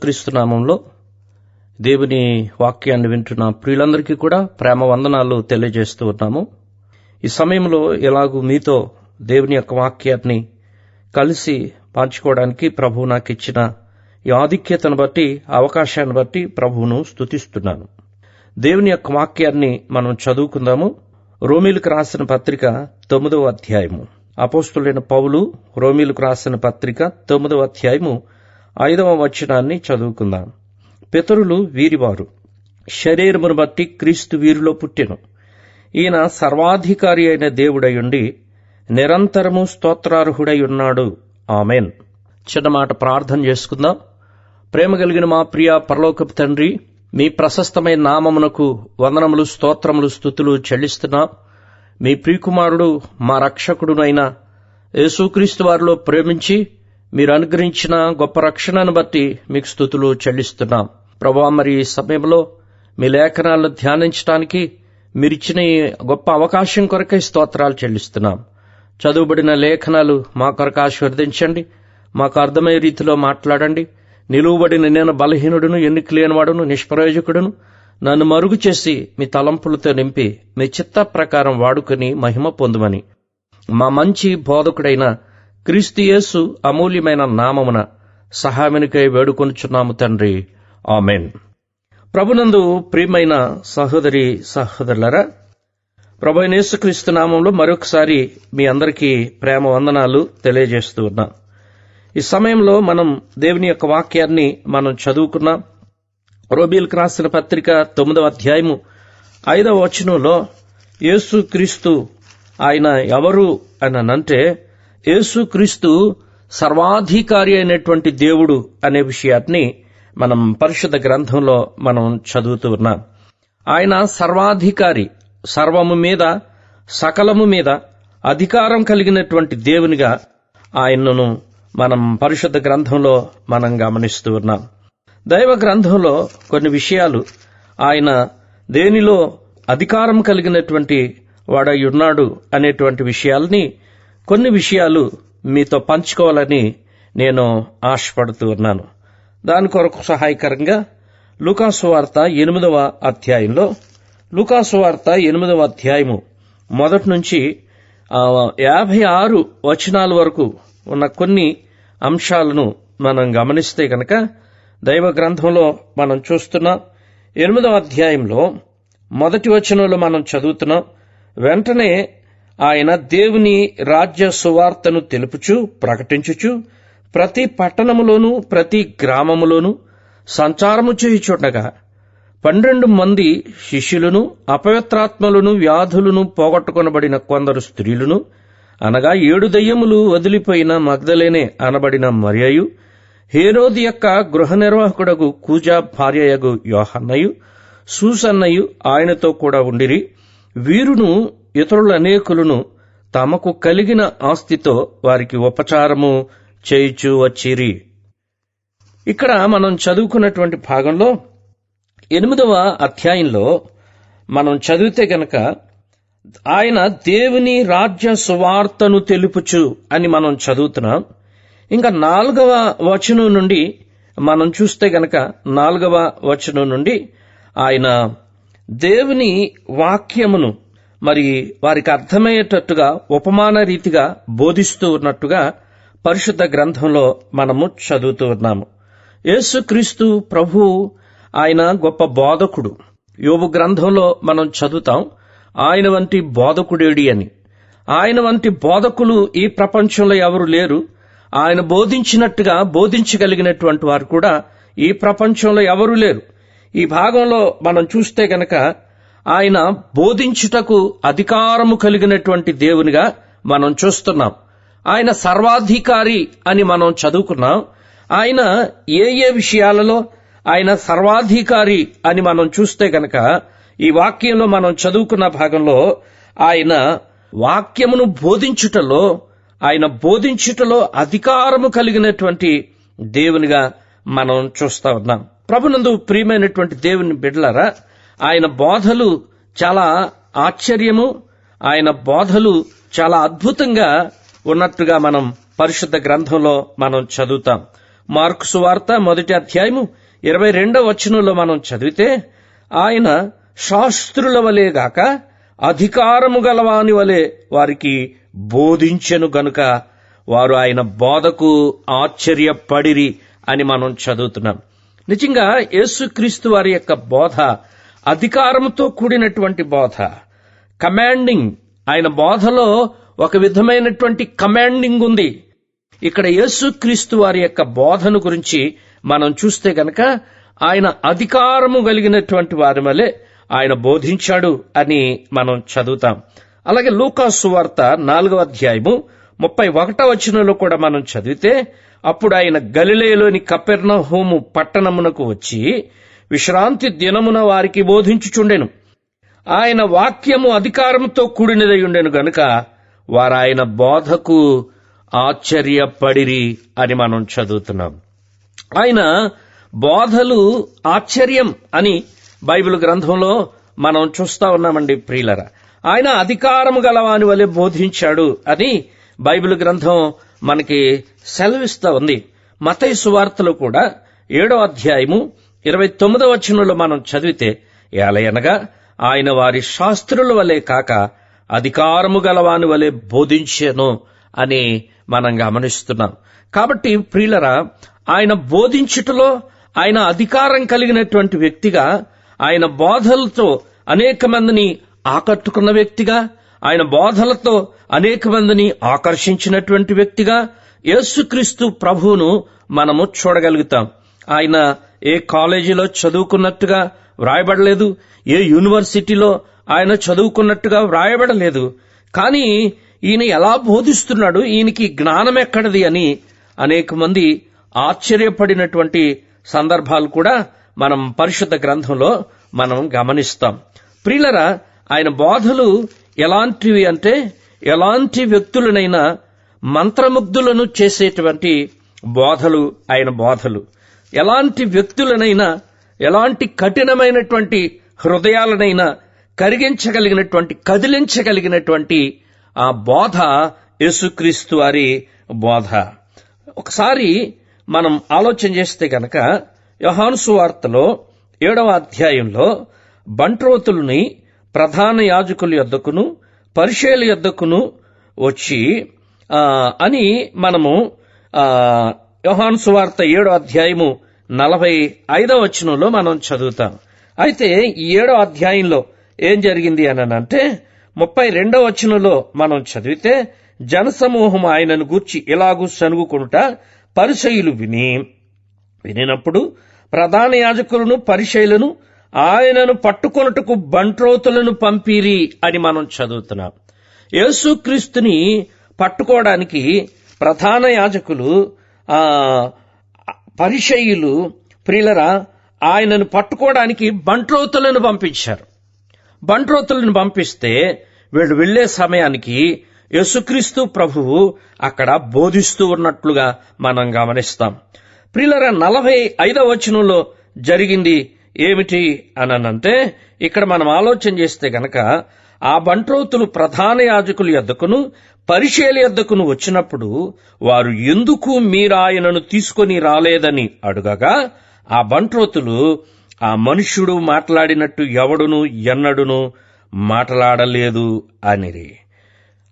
యేసుక్రీస్తు నామంలో దేవుని వాక్యాన్ని వింటున్న ప్రియులందరికీ కూడా ప్రేమ వందనాలు తెలియజేస్తూ ఉన్నాము. ఈ సమయంలో ఎలాగూ మీతో దేవుని యొక్క వాక్యాన్ని కలిసి పంచుకోవడానికి ప్రభువు నాకు ఇచ్చిన ఈ ఆధిక్యతను బట్టి, అవకాశాన్ని బట్టి ప్రభువును స్తుతిస్తున్నాను. దేవుని యొక్క వాక్యాన్ని మనం చదువుకుందాము. రోమీలకు రాసిన పత్రిక 9వ అధ్యాయము. అపోస్తులైన పౌలు రోమీలకు రాసిన పత్రిక 9వ అధ్యాయము 5వ వచనాన్ని చదువుకుందాం. పితరులు వీరివారు, శరీరమును బట్టి క్రీస్తు వీరిలో పుట్టెను. ఈయన సర్వాధికారి అయిన దేవుడయుండి నిరంతరము స్తోత్రార్హుడై ఉన్నాడు. ఆమెన్. చిన్నమాట ప్రార్థన చేసుకుందాం. ప్రేమ కలిగిన మా ప్రియ పరలోకపు తండ్రి, మీ ప్రశస్తమైన నామమునకు వందనములు, స్తోత్రములు, స్తుతులు చెల్లిస్తున్నాం. మీ ప్రియకుమారుడు, మా రక్షకుడునైన యేసుక్రీస్తు వారిలో ప్రేమించి మీరు అనుగ్రహించిన గొప్ప రక్షణను బట్టి మీకు స్తుతులు చెల్లిస్తున్నాం. ప్రభువా, మరి ఈ సమయంలో మీ లేఖనాలను ధ్యానించడానికి మీరిచ్చిన ఈ గొప్ప అవకాశం కొరకై స్తోత్రాలు చెల్లిస్తున్నాం. చదువుబడిన లేఖనాలు మా కొరకు ఆశీర్వదించండి. మాకు అర్థమయ్యే రీతిలో మాట్లాడండి. నిలువబడిన నేను బలహీనుడును, ఎన్నిక లేనివాడును, నిష్ప్రయోజకుడును. నన్ను మరుగు చేసి మీ తలంపులతో నింపి మీ చిత్త ప్రకారం వాడుకుని మహిమ పొందుమని మా మంచి బోధకుడైన క్రీస్తు యేసు అమూల్యమైన నామమున సహాయమునికై వేడుకొనుచున్నాము తండ్రి. ఆమెన్. ప్రభునందు ప్రియమైన సహోదరి సహోదరులారా, ప్రభువైన యేసుక్రీస్తు నామంలో మరొకసారి మీ అందరికీ ప్రేమ వందనాలు తెలియజేస్తూ ఉన్నాం. ఈ సమయంలో మనం దేవుని యొక్క వాక్యాన్ని మనం చదువుకున్నాం. రోమీయులకు రాసిన పత్రిక 9వ అధ్యాయము 5వ వచనంలో యేసుక్రీస్తు ఆయన ఎవరు అనంటే, యేసుక్రీస్తు సర్వాధికారి అయినటువంటి దేవుడు అనే విషయాన్ని మనం పరిశుద్ధ గ్రంథంలో మనం చదువుతూ ఉన్నాం. ఆయన సర్వాధికారి, సర్వము మీద, సకలము మీద అధికారం కలిగినటువంటి దేవునిగా ఆయనను మనం పరిశుద్ధ గ్రంథంలో మనం గమనిస్తూ ఉన్నాం. దైవ గ్రంథంలో కొన్ని విషయాలు ఆయన దేనిలో అధికారం కలిగినటువంటి వాడై ఉన్నాడు అనేటువంటి విషయాల్ని, కొన్ని విషయాలు మీతో పంచుకోవాలని నేను ఆశపడుతూ ఉన్నాను. దాని కొరకు సహాయకరంగా లూకాసు వార్త 8వ అధ్యాయంలో, లూకాసు వార్త 8వ అధ్యాయము మొదటి నుంచి 56 వచనాల వరకు ఉన్న కొన్ని అంశాలను మనం గమనిస్తే గనక దైవ గ్రంథంలో మనం చూస్తున్నాం. 8వ అధ్యాయంలో మొదటి వచనంలో మనం చదువుతున్నాం. వెంటనే ఆయన దేవుని రాజ్య సువార్తను తెలుపుచు, ప్రకటించుచు ప్రతి పట్టణములోను ప్రతి గ్రామములోను సంచారము చేయుచుండగా 12 మంది శిష్యులను, అపవిత్రాత్మలను, వ్యాధులను పోగొట్టుకొనబడిన కొందరు స్త్రీలను, అనగా 7 దయ్యములు వదిలిపోయిన మగ్దలేనే అనబడిన మరియయు, హేరోది యొక్క గృహ నిర్వాహకుడగు కూజా భార్యయగు యోహన్నయు, సూసన్నయు ఆయనతో కూడా ఉండిరి. వీరును ఇతరులనేకులను తమకు కలిగిన ఆస్తితో వారికి ఉపచారము చేయుచూ వచ్చిరి. ఇక్కడ మనం చదువుకున్నటువంటి భాగంలో 8వ అధ్యాయంలో మనం చదివితే గనక ఆయన దేవుని రాజ్య సువార్తను తెలుపుచు అని మనం చదువుతున్నాం. ఇంకా 4వ వచనం నుండి మనం చూస్తే గనక 4వ వచనం నుండి ఆయన దేవుని వాక్యమును మరి వారికి అర్థమయ్యేటట్టుగా ఉపమాన రీతిగా బోధిస్తూ ఉన్నట్టుగా పరిశుద్ధ గ్రంథంలో మనము చదువుతూ ఉన్నాము. యేసుక్రీస్తు ప్రభువు ఆయన గొప్ప బోధకుడు. యోబు గ్రంథంలో మనం చదువుతాం, ఆయన వంటి బోధకుడేడి అని. ఆయన వంటి బోధకులు ఈ ప్రపంచంలో ఎవరు లేరు. ఆయన బోధించినట్టుగా బోధించగలిగినటువంటి వారు కూడా ఈ ప్రపంచంలో ఎవరూ లేరు. ఈ భాగంలో మనం చూస్తే గనక ఆయన బోధించుటకు అధికారము కలిగినటువంటి దేవునిగా మనం చూస్తున్నాం. ఆయన సర్వాధికారి అని మనం చదువుకున్నాం. ఆయన ఏ విషయాలలో ఆయన సర్వాధికారి అని మనం చూస్తే గనక ఈ వాక్యంలో మనం చదువుకున్న భాగంలో ఆయన వాక్యమును బోధించుటలో, ఆయన బోధించుటలో అధికారము కలిగినటువంటి దేవునిగా మనం చూస్తా ఉన్నాం. ప్రభునందు ప్రియమైనటువంటి దేవుని బిడ్డలారా, ఆయన బోధలు చాలా ఆశ్చర్యము, ఆయన బోధలు చాలా అద్భుతంగా ఉన్నట్టుగా మనం పరిశుద్ధ గ్రంథంలో మనం చదువుతాం. మార్కు సువార్త 1వ అధ్యాయము 22వ వచనంలో మనం చదివితే, ఆయన శాస్త్రుల వలె గాక అధికారము గలవాని వలె వారికి బోధించెను గనుక వారు ఆయన బోధకు ఆశ్చర్యపడిరి అని మనం చదువుతున్నాం. నిజంగా యేసుక్రీస్తు వారి యొక్క బోధ అధికారంతో కూడినటువంటి బోధ, కమాండింగ్. ఆయన బోధలో ఒక విధమైనటువంటి కమాండింగ్ ఉంది. ఇక్కడ యేసుక్రీస్తు వారి యొక్క బోధను గురించి మనం చూస్తే గనక ఆయన అధికారము కలిగినటువంటి వారి వలె ఆయన బోధించాడు అని మనం చదువుతాం. అలాగే లూకా సువార్త 4వ అధ్యాయము 31వ వచనంలో కూడా మనం చదివితే, అప్పుడు ఆయన గలిలయలోని కపెర్నహూము పట్టణమునకు వచ్చి విశ్రాంతి దినమున వారికి బోధించుచుండెను. ఆయన వాక్యము అధికారముతో కూడినదై ఉండెను గనుక వారు ఆయన బోధకు ఆశ్చర్యపడిరి అని మనం చదువుతున్నాం. ఆయన బోధలు ఆశ్చర్యం అని బైబిల్ గ్రంథంలో మనం చూస్తా ఉన్నామండి ప్రియులరా. ఆయన అధికారము గలవాని వలె బోధించాడు అని బైబిల్ గ్రంథం మనకి సెలవిస్తా ఉంది. మత్తయి సువార్తలో కూడా 7వ అధ్యాయము 29వ వచనంలో మనం చదివితే, ఏలయనగా ఆయన వారి శాస్త్రుల వలె కాక అధికారము గలవాని వలె బోధించెను అని మనం గమనిస్తున్నాం. కాబట్టి ప్రియులరా, ఆయన బోధించుటలో ఆయన అధికారం కలిగినటువంటి వ్యక్తిగా, ఆయన బోధలతో అనేక మందిని ఆకట్టుకున్న వ్యక్తిగా, ఆయన బోధలతో అనేక మందిని ఆకర్షించినటువంటి వ్యక్తిగా యేసుక్రీస్తు ప్రభువును మనము చూడగలుగుతాం. ఆయన ఏ కాలేజీలో చదువుకున్నట్టుగా వ్రాయబడలేదు, ఏ యూనివర్సిటీలో ఆయన చదువుకున్నట్టుగా వ్రాయబడలేదు. కానీ ఈయన ఎలా బోధిస్తున్నాడు, ఈయనకి జ్ఞానం ఎక్కడది అని అనేక మంది ఆశ్చర్యపడినటువంటి సందర్భాలు కూడా మనం పరిశుద్ధ గ్రంథంలో మనం గమనిస్తాం. ప్రియులరా, ఆయన బోధలు ఎలాంటివి అంటే, ఎలాంటి వ్యక్తులనైనా మంత్రముగ్ధులను చేసేటువంటి బోధలు ఆయన బోధలు. ఎలాంటి వ్యక్తులనైనా, ఎలాంటి కఠినమైనటువంటి హృదయాలనైనా కరిగించగలిగినటువంటి, కదిలించగలిగినటువంటి ఆ బోధ యేసుక్రీస్తు వారి బోధ. ఒకసారి మనం ఆలోచన చేస్తే గనక యోహాను సువార్తలో 7వ అధ్యాయంలో బంట్రోతుల్ని ప్రధాన యాజకుల యొద్దకును పరిసయ్యుల యొద్దకును వచ్చి అని మనము యోహాను సువార్త 7వ అధ్యాయము 45వ వచనంలో మనం చదువుతాం. అయితే ఈ 7వ అధ్యాయంలో ఏం జరిగింది అనంటే 32వ వచనంలో మనం చదివితే, జనసమూహం ఆయనను గూర్చి ఇలాగూ సనుగుకొనుట పరిసయ్యులు వినినప్పుడు ప్రధాన యాజకులను పరిసయ్యులను ఆయనను పట్టుకొనుటకు బంట్రోతులను పంపిరి అని మనం చదువుతున్నాం. యేసుక్రీస్తుని పట్టుకోవడానికి ప్రధాన యాజకులు, పరిసయ్యులు ప్రియులరా ఆయనను పట్టుకోవడానికి బంట్రోతులను పంపించారు. బంట్రోతులను పంపిస్తే వీళ్ళు వెళ్లే సమయానికి యేసుక్రీస్తు ప్రభువు అక్కడ బోధిస్తూ ఉన్నట్లుగా మనం గమనిస్తాం. ప్రియులరా, 45వ వచనంలో జరిగింది ఏమిటి అనంటే, ఇక్కడ మనం ఆలోచన చేస్తే గనక ఆ బంట్రోతులు ప్రధాన యాజకుల యొద్దకును పరిసయ్యుల యొద్దకును వచ్చినప్పుడు వారు ఎందుకు మీరాయనను తీసుకొని రాలేదని అడుగగా, ఆ బంట్రోతులు ఆ మనుష్యుడు మాట్లాడినట్టు ఎవడును ఎన్నడును మాట్లాడలేదు అనిరి.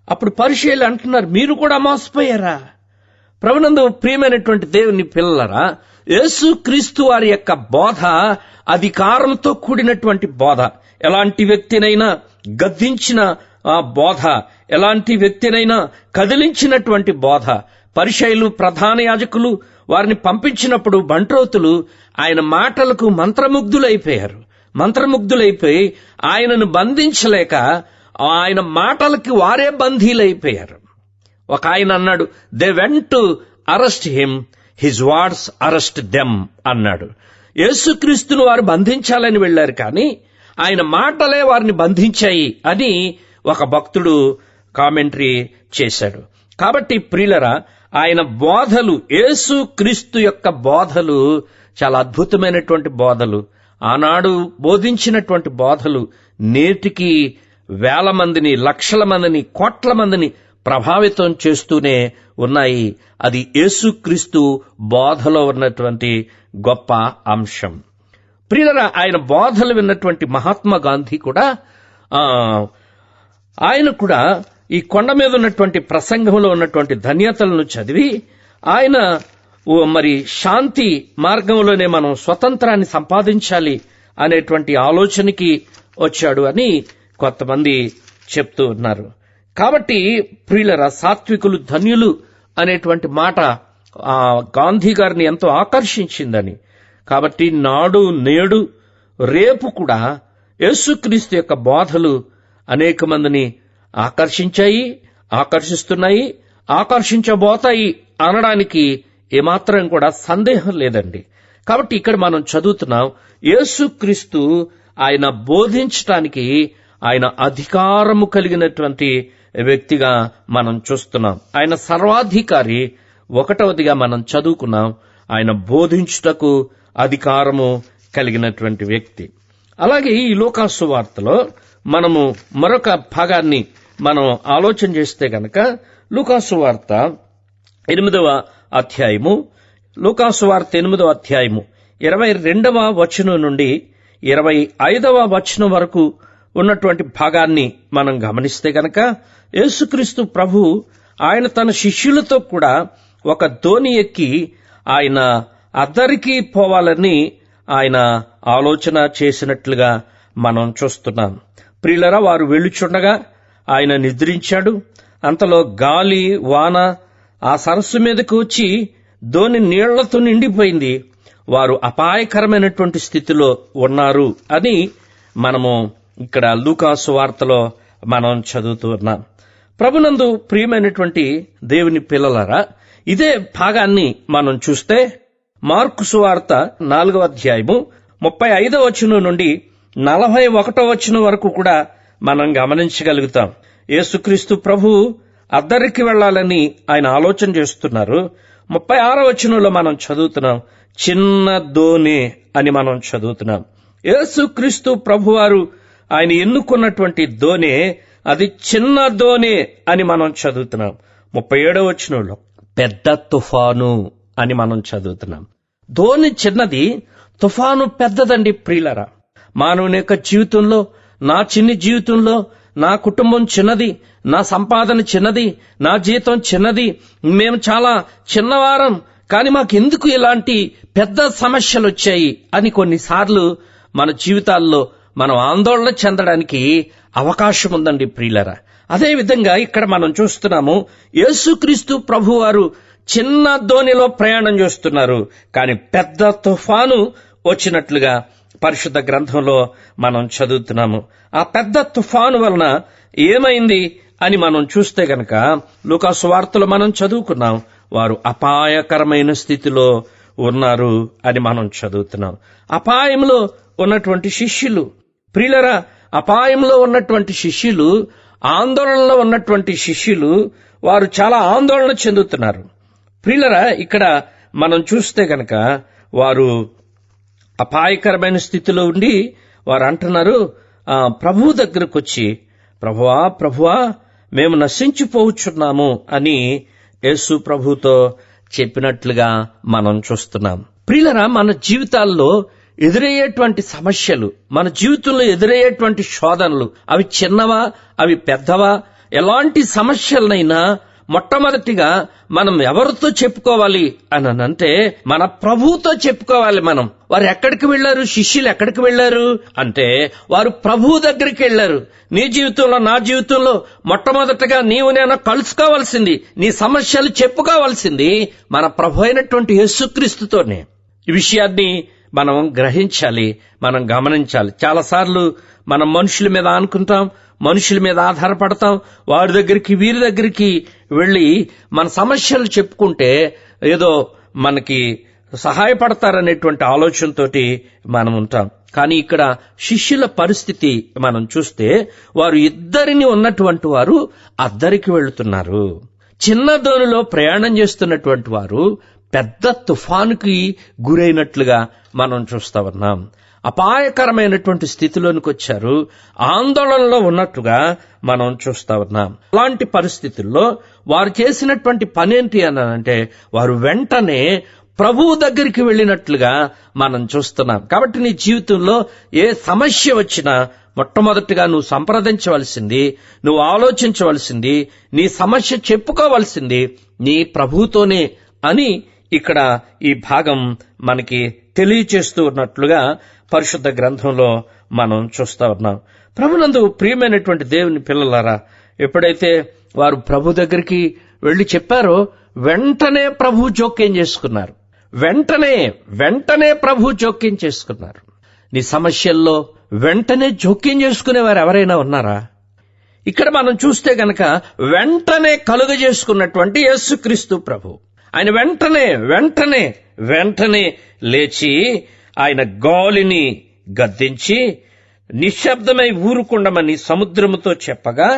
అప్పుడు పరిసయ్యులు అంటున్నారు, మీరు కూడా మోసపోయారా? ప్రభునందు ప్రియమైనటువంటి దేవుని పిల్లలరా, యేసుక్రీస్తు వారి యొక్క బోధ అధికారంతో కూడినటువంటి బోధ. ఎలాంటి వ్యక్తినైనా గద్దించిన బోధ, ఎలాంటి వ్యక్తినైనా కదిలించినటువంటి బోధ. పరిసయ్యులు ప్రధాన యాజకులు వారిని పంపించినప్పుడు బంట్రోతులు ఆయన మాటలకు మంత్రముగ్ధులైపోయి ఆయనను బంధించలేక ఆయన మాటలకి వారే బంధీలైపోయారు. ఒక ఆయన అన్నాడు, they went to arrest him, his words arrest them అన్నాడు. యేసుక్రీస్తును వారు బంధించాలని వెళ్లారు, కానీ ఆయన మాటలే వారిని బంధించాయి అని ఒక భక్తుడు కామెంటరీ చేశాడు. కాబట్టి ప్రియులరా, ఆయన బోధలు, యేసుక్రీస్తు యొక్క బోధలు చాలా అద్భుతమైనటువంటి బోధలు. ఆనాడు బోధించినటువంటి బోధలు నేటికి వేల మందిని, లక్షల మందిని, కోట్ల మందిని ప్రభావితం చేస్తూనే ఉన్నాయి. అది యేసుక్రీస్తు బోధలో ఉన్నటువంటి గొప్ప అంశం. ప్రియులారా, ఆయన బోధలు విన్నటువంటి మహాత్మా గాంధీ కూడా ఆయన కూడా ఈ కొండ మీద ఉన్నటువంటి ప్రసంగంలో ఉన్నటువంటి ధన్యతలను చదివి ఆయన మరి శాంతి మార్గంలోనే మనం స్వతంత్రాన్ని సంపాదించాలి అనేటువంటి ఆలోచనకి వచ్చాడు అని కొంతమంది చెప్తూ ఉన్నారు. కాబట్టి ప్రియులరా, సాత్వికులు ధన్యులు అనేటువంటి మాట గాంధీ గారిని ఎంతో ఆకర్షించిందని. కాబట్టి నాడు నేడు రేపు కూడా యేసుక్రీస్తు యొక్క బోధలు అనేక మందిని ఆకర్షించాయి, ఆకర్షిస్తున్నాయి, ఆకర్షించబోతాయి అనడానికి ఏమాత్రం కూడా సందేహం లేదండి. కాబట్టి ఇక్కడ మనం చదువుతున్నాం, యేసుక్రీస్తు ఆయన బోధించటానికి ఆయన అధికారము కలిగినటువంటి వ్యక్తిగా మనం చూస్తున్నాం. ఆయన సర్వాధికారి. 1వదిగా మనం చదువుకున్నాం, ఆయన బోధించుటకు అధికారము కలిగినటువంటి వ్యక్తి. అలాగే ఈ లూకా సువార్తలో మనము మరొక భాగాన్ని మనం ఆలోచన చేస్తే గనక లూకా సువార్త 8వ అధ్యాయము, లూకా సువార్త 8వ అధ్యాయము 22వ వచనం నుండి 25వ వచనం వరకు ఉన్నటువంటి భాగాన్ని మనం గమనిస్తే గనక యేసుక్రీస్తు ప్రభు ఆయన తన శిష్యులతో కూడా ఒక దోణి ఎక్కి ఆయన అద్దరికి పోవాలని ఆయన ఆలోచన చేసినట్లుగా మనం చూస్తున్నాం. ప్రియులరా, వారు వెళ్ళుచుండగా ఆయన నిద్రించాడు. అంతలో గాలి వాన ఆ సరస్సు మీదకు వచ్చి దోణి నీళ్లతో నిండిపోయింది. వారు అపాయకరమైనటువంటి స్థితిలో ఉన్నారు అని మనము ఇక్కడ లూకా సువార్తలో మనం చదువుతూ ఉన్నాం. ప్రభునందు ప్రియమైనటువంటి దేవుని పిల్లలారా, ఇదే భాగాన్ని మనం చూస్తే మార్కు సువార్త 4వ అధ్యాయము 35వ వచనం నుండి 41వ వచనం వరకు కూడా మనం గమనించగలుగుతాం. యేసుక్రీస్తు ప్రభు అద్దరికి వెళ్లాలని ఆయన ఆలోచన చేస్తున్నారు. 36వ వచనంలో మనం చదువుతున్నాం, చిన్న దోణి అని మనం చదువుతున్నాం. యేసుక్రీస్తు ప్రభువారు ఆయన ఎన్నుకున్నటువంటి దోణి అది చిన్న దోణి అని మనం చదువుతున్నాం. 37వ వచనంలో పెద్ద తుఫాను అని మనం చదువుతున్నాం. దోణి చిన్నది, తుఫాను పెద్దదండి. ప్రియులరా, మానవుని యొక్క జీవితంలో, నా చిన్ని జీవితంలో, నా కుటుంబం చిన్నది, నా సంపాదన చిన్నది, నా జీతం చిన్నది, మేము చాలా చిన్నవారం, కానీ మాకెందుకు ఇలాంటి పెద్ద సమస్యలు వచ్చాయి అని కొన్నిసార్లు మన జీవితాల్లో మనం ఆందోళన చెందడానికి అవకాశం ఉందండి ప్రియులరా. అదేవిధంగా ఇక్కడ మనం చూస్తున్నాము, యేసుక్రీస్తు ప్రభువారు చిన్న దోణిలో ప్రయాణం చేస్తున్నారు, కానీ పెద్ద తుఫాను వచ్చినట్లుగా పరిశుద్ధ గ్రంథంలో మనం చదువుతున్నాము. ఆ పెద్ద తుఫాను వలన ఏమైంది అని మనం చూస్తే గనక లూకా సువార్తలో మనం చదువుకున్నాం, వారు అపాయకరమైన స్థితిలో ఉన్నారు అని మనం చదువుతున్నాం. అపాయంలో ఉన్నటువంటి శిష్యులు, ప్రియులరా, అపాయంలో ఉన్నటువంటి శిష్యులు, ఆందోళనలో ఉన్నటువంటి శిష్యులు, వారు చాలా ఆందోళన చెందుతున్నారు. ప్రియులరా, ఇక్కడ మనం చూస్తే గనక వారు అపాయకరమైన స్థితిలో ఉండి వారు అంటున్నారు, ప్రభువు దగ్గరకు వచ్చి, ప్రభువా మేము నశించిపోవచ్చున్నాము అని యేసు ప్రభుతో చెప్పినట్లుగా మనం చూస్తున్నాం. ప్రియులరా, మన జీవితాల్లో ఎదురయ్యేటువంటి సమస్యలు, మన జీవితంలో ఎదురయ్యేటువంటి శోధనలు, అవి చిన్నవా అవి పెద్దవా, ఎలాంటి సమస్యలనైనా మొట్టమొదటిగా మనం ఎవరితో చెప్పుకోవాలి అని అంటే మన ప్రభువుతో చెప్పుకోవాలి. మనం వారు ఎక్కడికి వెళ్లారు, శిష్యులు ఎక్కడికి వెళ్లారు అంటే వారు ప్రభువు దగ్గరికి వెళ్లారు. నీ జీవితంలో, నా జీవితంలో మొట్టమొదటగా నీవు నేను కలుసుకోవాల్సింది, నీ సమస్యలు చెప్పుకోవాల్సింది మన ప్రభు అయినటువంటి యేసుక్రీస్తుతోనే. ఈ విషయాన్ని మనం గ్రహించాలి, మనం గమనించాలి. చాలాసార్లు మనం మనుషుల మీద ఆనుకుంటాం, మనుషుల మీద ఆధారపడతాం, వారి దగ్గరికి వీరి దగ్గరికి వెళ్లి మన సమస్యలు చెప్పుకుంటే ఏదో మనకి సహాయపడతారనేటువంటి ఆలోచనతోటి మనం ఉంటాం. కానీ ఇక్కడ శిష్యుల పరిస్థితి మనం చూస్తే వారు ఇద్దరిని ఉన్నటువంటి వారు అద్దరికి వెళుతున్నారు. చిన్న దోణిలో ప్రయాణం చేస్తున్నటువంటి వారు పెద్ద తుఫానుకి గురైనట్లుగా మనం చూస్తా ఉన్నాం. అపాయకరమైనటువంటి స్థితిలోనికి వచ్చారు, ఆందోళనలో ఉన్నట్టుగా మనం చూస్తా ఉన్నాం. అలాంటి పరిస్థితుల్లో వారు చేసినటువంటి పనేంటి అంటే వారు వెంటనే ప్రభువు దగ్గరికి వెళ్ళినట్లుగా మనం చూస్తున్నాం. కాబట్టి నీ జీవితంలో ఏ సమస్య వచ్చినా మొట్టమొదటిగా నువ్వు సంప్రదించవలసింది, నువ్వు ఆలోచించవలసింది, నీ సమస్య చెప్పుకోవలసింది నీ ప్రభువుతోనే అని ఇక్కడ ఈ భాగం మనకి తెలియచేస్తూ ఉన్నట్లుగా పరిశుద్ధ గ్రంథంలో మనం చూస్తా ఉన్నాం. ప్రభునందు ప్రియమైనటువంటి దేవుని పిల్లలారా, ఎప్పుడైతే వారు ప్రభు దగ్గరికి వెళ్లి చెప్పారో వెంటనే ప్రభు జోక్యం చేసుకున్నారు. వెంటనే ప్రభు జోక్యం చేసుకున్నారు. నీ సమస్యల్లో వెంటనే జోక్యం చేసుకునేవారు ఎవరైనా ఉన్నారా? ఇక్కడ మనం చూస్తే గనక వెంటనే కలుగజేసుకున్నటువంటి యేసుక్రీస్తు ప్రభు, ఆయన వెంటనే లేచి ఆయన గాలిని గద్దించి నిశ్శబ్దమై ఊరుకుండమని సముద్రముతో చెప్పగా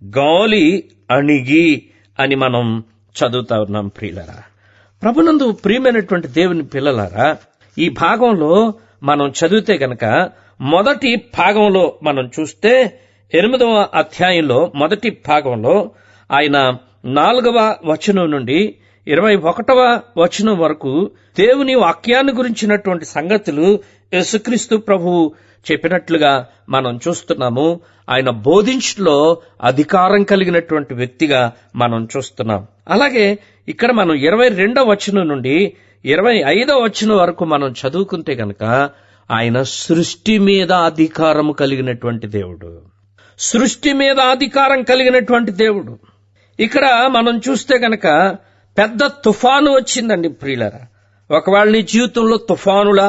గాలి అణిగి అని మనం చదువుతా ఉన్నాం. ప్రియులారా, ప్రభునందు ప్రియమైనటువంటి దేవుని పిల్లలారా, ఈ భాగంలో మనం చదివితే గనక మొదటి భాగంలో మనం చూస్తే 8వ అధ్యాయంలో మొదటి భాగంలో ఆయన 4వ వచనం నుండి 21వ వచనం వరకు దేవుని వాక్యాన్ని గురించినటువంటి సంగతులు యేసుక్రీస్తు ప్రభువు చెప్పినట్లుగా మనం చూస్తున్నాము. ఆయన బోధించలో అధికారం కలిగినటువంటి వ్యక్తిగా మనం చూస్తున్నాం. అలాగే ఇక్కడ మనం 22వ వచనం నుండి 25వ వచనం వరకు మనం చదువుకుంటే గనక ఆయన సృష్టి మీద అధికారం కలిగినటువంటి దేవుడు, సృష్టి మీద అధికారం కలిగినటువంటి దేవుడు. ఇక్కడ మనం చూస్తే గనక పెద్ద తుఫాను వచ్చిందండి ప్రియులారా. ఒకవేళ నీ జీవితంలో తుఫానులా,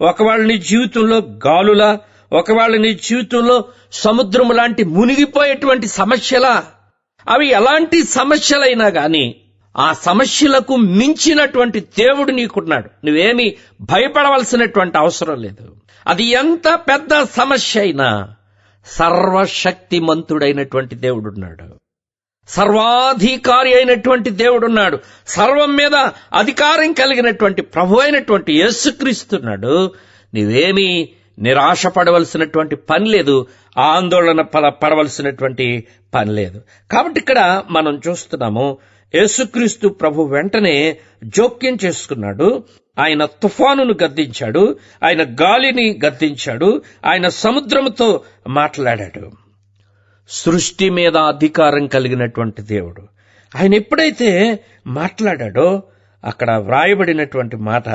ఒకవేళ నీ జీవితంలో గాలులా, ఒకవేళ నీ జీవితంలో సముద్రం లాంటి మునిగిపోయేటువంటి సమస్యలా, అవి ఎలాంటి సమస్యలైనా గాని ఆ సమస్యలకు మించినటువంటి దేవుడు నీకున్నాడు. నువ్వేమీ భయపడవలసినటువంటి అవసరం లేదు. అది ఎంత పెద్ద సమస్య అయినా సర్వశక్తిమంతుడైనటువంటి దేవుడున్నాడు, సర్వాధికారి అయినటువంటి దేవుడున్నాడు, సర్వం మీద అధికారం కలిగినటువంటి ప్రభు అయినటువంటి యేసుక్రీస్తున్నాడు. నీవేమీ నిరాశపడవలసినటువంటి పని లేదు, ఆందోళన పడవలసినటువంటి పని లేదు. కాబట్టి ఇక్కడ మనం చూస్తున్నాము, యేసుక్రీస్తు ప్రభు వెంటనే జోక్యం చేసుకున్నాడు. ఆయన తుఫానును గద్దించాడు, ఆయన గాలిని గద్దించాడు, ఆయన సముద్రముతో మాట్లాడాడు. సృష్టి మీద అధికారం కలిగినటువంటి దేవుడు ఆయన ఎప్పుడైతే మాట్లాడాడో అక్కడ వ్రాయబడినటువంటి మాట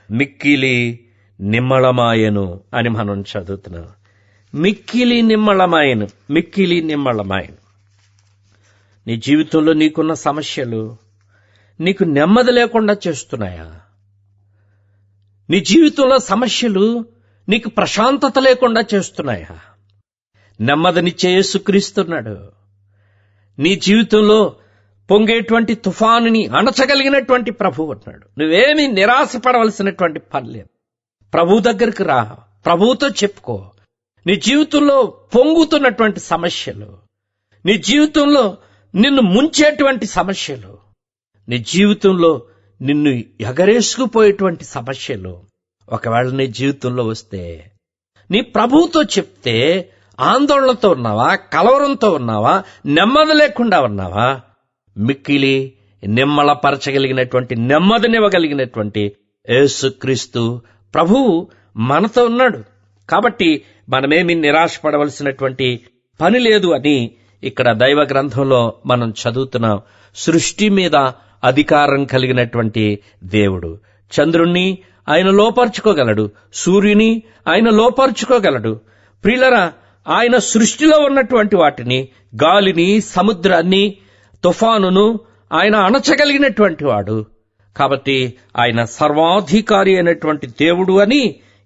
మిక్కిలి నిమ్మళమాయను అని మనం చదువుతున్నాం. మిక్కిలి నిమ్మళమాయను. నీ జీవితంలో నీకున్న సమస్యలు నీకు నెమ్మది లేకుండా చేస్తున్నాయా? నీ జీవితంలో సమస్యలు నీకు ప్రశాంతత లేకుండా చేస్తున్నాయా? నెమ్మదినిచ్చే యేసుక్రీస్తున్నాడు. నీ జీవితంలో పొంగేటువంటి తుఫానుని అణచగలిగినటువంటి ప్రభువు ఉన్నాడు. నువ్వేమీ నిరాశపడవలసినటువంటి పని లేదు. ప్రభు దగ్గరికి రా, ప్రభువుతో చెప్పుకో. నీ జీవితంలో పొంగుతున్నటువంటి సమస్యలు, నీ జీవితంలో నిన్ను ముంచేటువంటి సమస్యలు, నీ జీవితంలో నిన్ను ఎగరేసుకుపోయేటువంటి సమస్యలు ఒకవేళ నీ జీవితంలో వస్తే నీ ప్రభువుతో చెప్తే ఆందోళనతో ఉన్నావా, కలవరంతో ఉన్నావా, నెమ్మది లేకుండా ఉన్నావా, మిక్కిలి నిమ్మలపరచగలిగినటువంటి నెమ్మదినివ్వగలిగినటువంటి యేసుక్రీస్తు ప్రభువు మనతో ఉన్నాడు. కాబట్టి మనమేమి నిరాశపడవలసినటువంటి పని లేదు అని ఇక్కడ దైవ గ్రంథంలో మనం చదువుతున్నాం. సృష్టి మీద అధికారం కలిగినటువంటి దేవుడు. చంద్రుణ్ణి ఆయన లోపరుచుకోగలడు, సూర్యుని ఆయన లోపరుచుకోగలడు. ప్రియులరా, ఆయన సృష్టిలో ఉన్నటువంటి వాటిని, గాలిని, సముద్రాన్ని, తుఫానును ఆయన అణచగలిగినటువంటి వాడు. కాబట్టి ఆయన సర్వాధికారి అయినటువంటి దేవుడు అని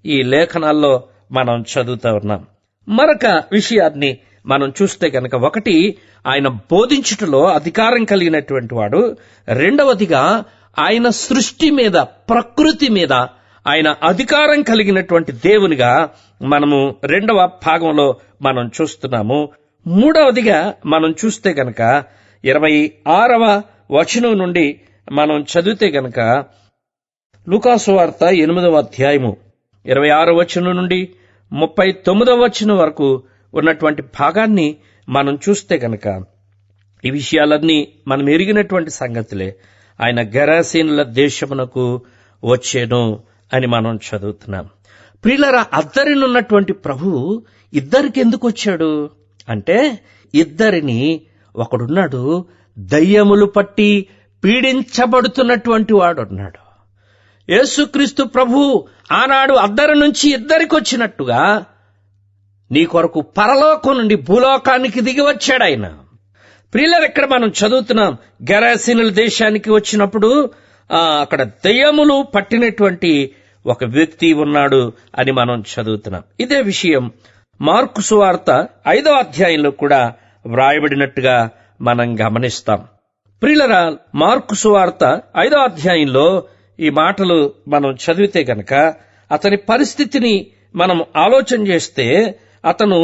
ఈ లేఖనాల్లో మనం చదువుతూ ఉన్నాం. మరొక విషయాన్ని మనం చూస్తే కనుక, ఒకటి ఆయన బోధించుటలో అధికారం కలిగినటువంటి వాడు, రెండవదిగా ఆయన సృష్టి మీద, ప్రకృతి మీద ఆయన అధికారం కలిగినటువంటి దేవునిగా మనము రెండవ భాగంలో మనం చూస్తున్నాము. మూడవదిగా మనం చూస్తే గనక 26వ వచనం నుండి మనం చదివితే గనక లూకాసు వార్త 8వ అధ్యాయము 26వ వచనం నుండి 39వ వచనం వరకు ఉన్నటువంటి భాగాన్ని మనం చూస్తే గనక ఈ విషయాలన్నీ మనం ఎరిగినటువంటి సంగతులే. ఆయన గెరాసీనుల దేశమునకు వచ్చేను అని మనం చదువుతున్నాం. ప్రియులారా, అద్దరినున్నటువంటి ప్రభువు ఇద్దరికి ఎందుకు వచ్చాడు అంటే, ఇద్దరిని, ఒకడున్నాడు దయ్యములు పట్టి పీడించబడుతున్నటువంటి వాడున్నాడు. యేసుక్రీస్తు ప్రభు ఆనాడు అద్దరి నుంచి ఇద్దరికి వచ్చినట్టుగా నీ కొరకు పరలోకం నుండి భూలోకానికి దిగి వచ్చాడు ఆయన. ప్రియులారా, ఇక్కడ మనం చదువుతున్నాం, గెరాసీనుల దేశానికి వచ్చినప్పుడు అక్కడ దయ్యములు పట్టినటువంటి ఒక వ్యక్తి ఉన్నాడు అని మనం చదువుతున్నాం. ఇదే విషయం మార్కు సువార్త 5వ అధ్యాయంలో కూడా వ్రాయబడినట్టుగా మనం గమనిస్తాం. ప్రియులారా, మార్కు సువార్త 5వ అధ్యాయంలో ఈ మాటలు మనం చదివితే గనక అతని పరిస్థితిని మనం ఆలోచన చేస్తే, అతను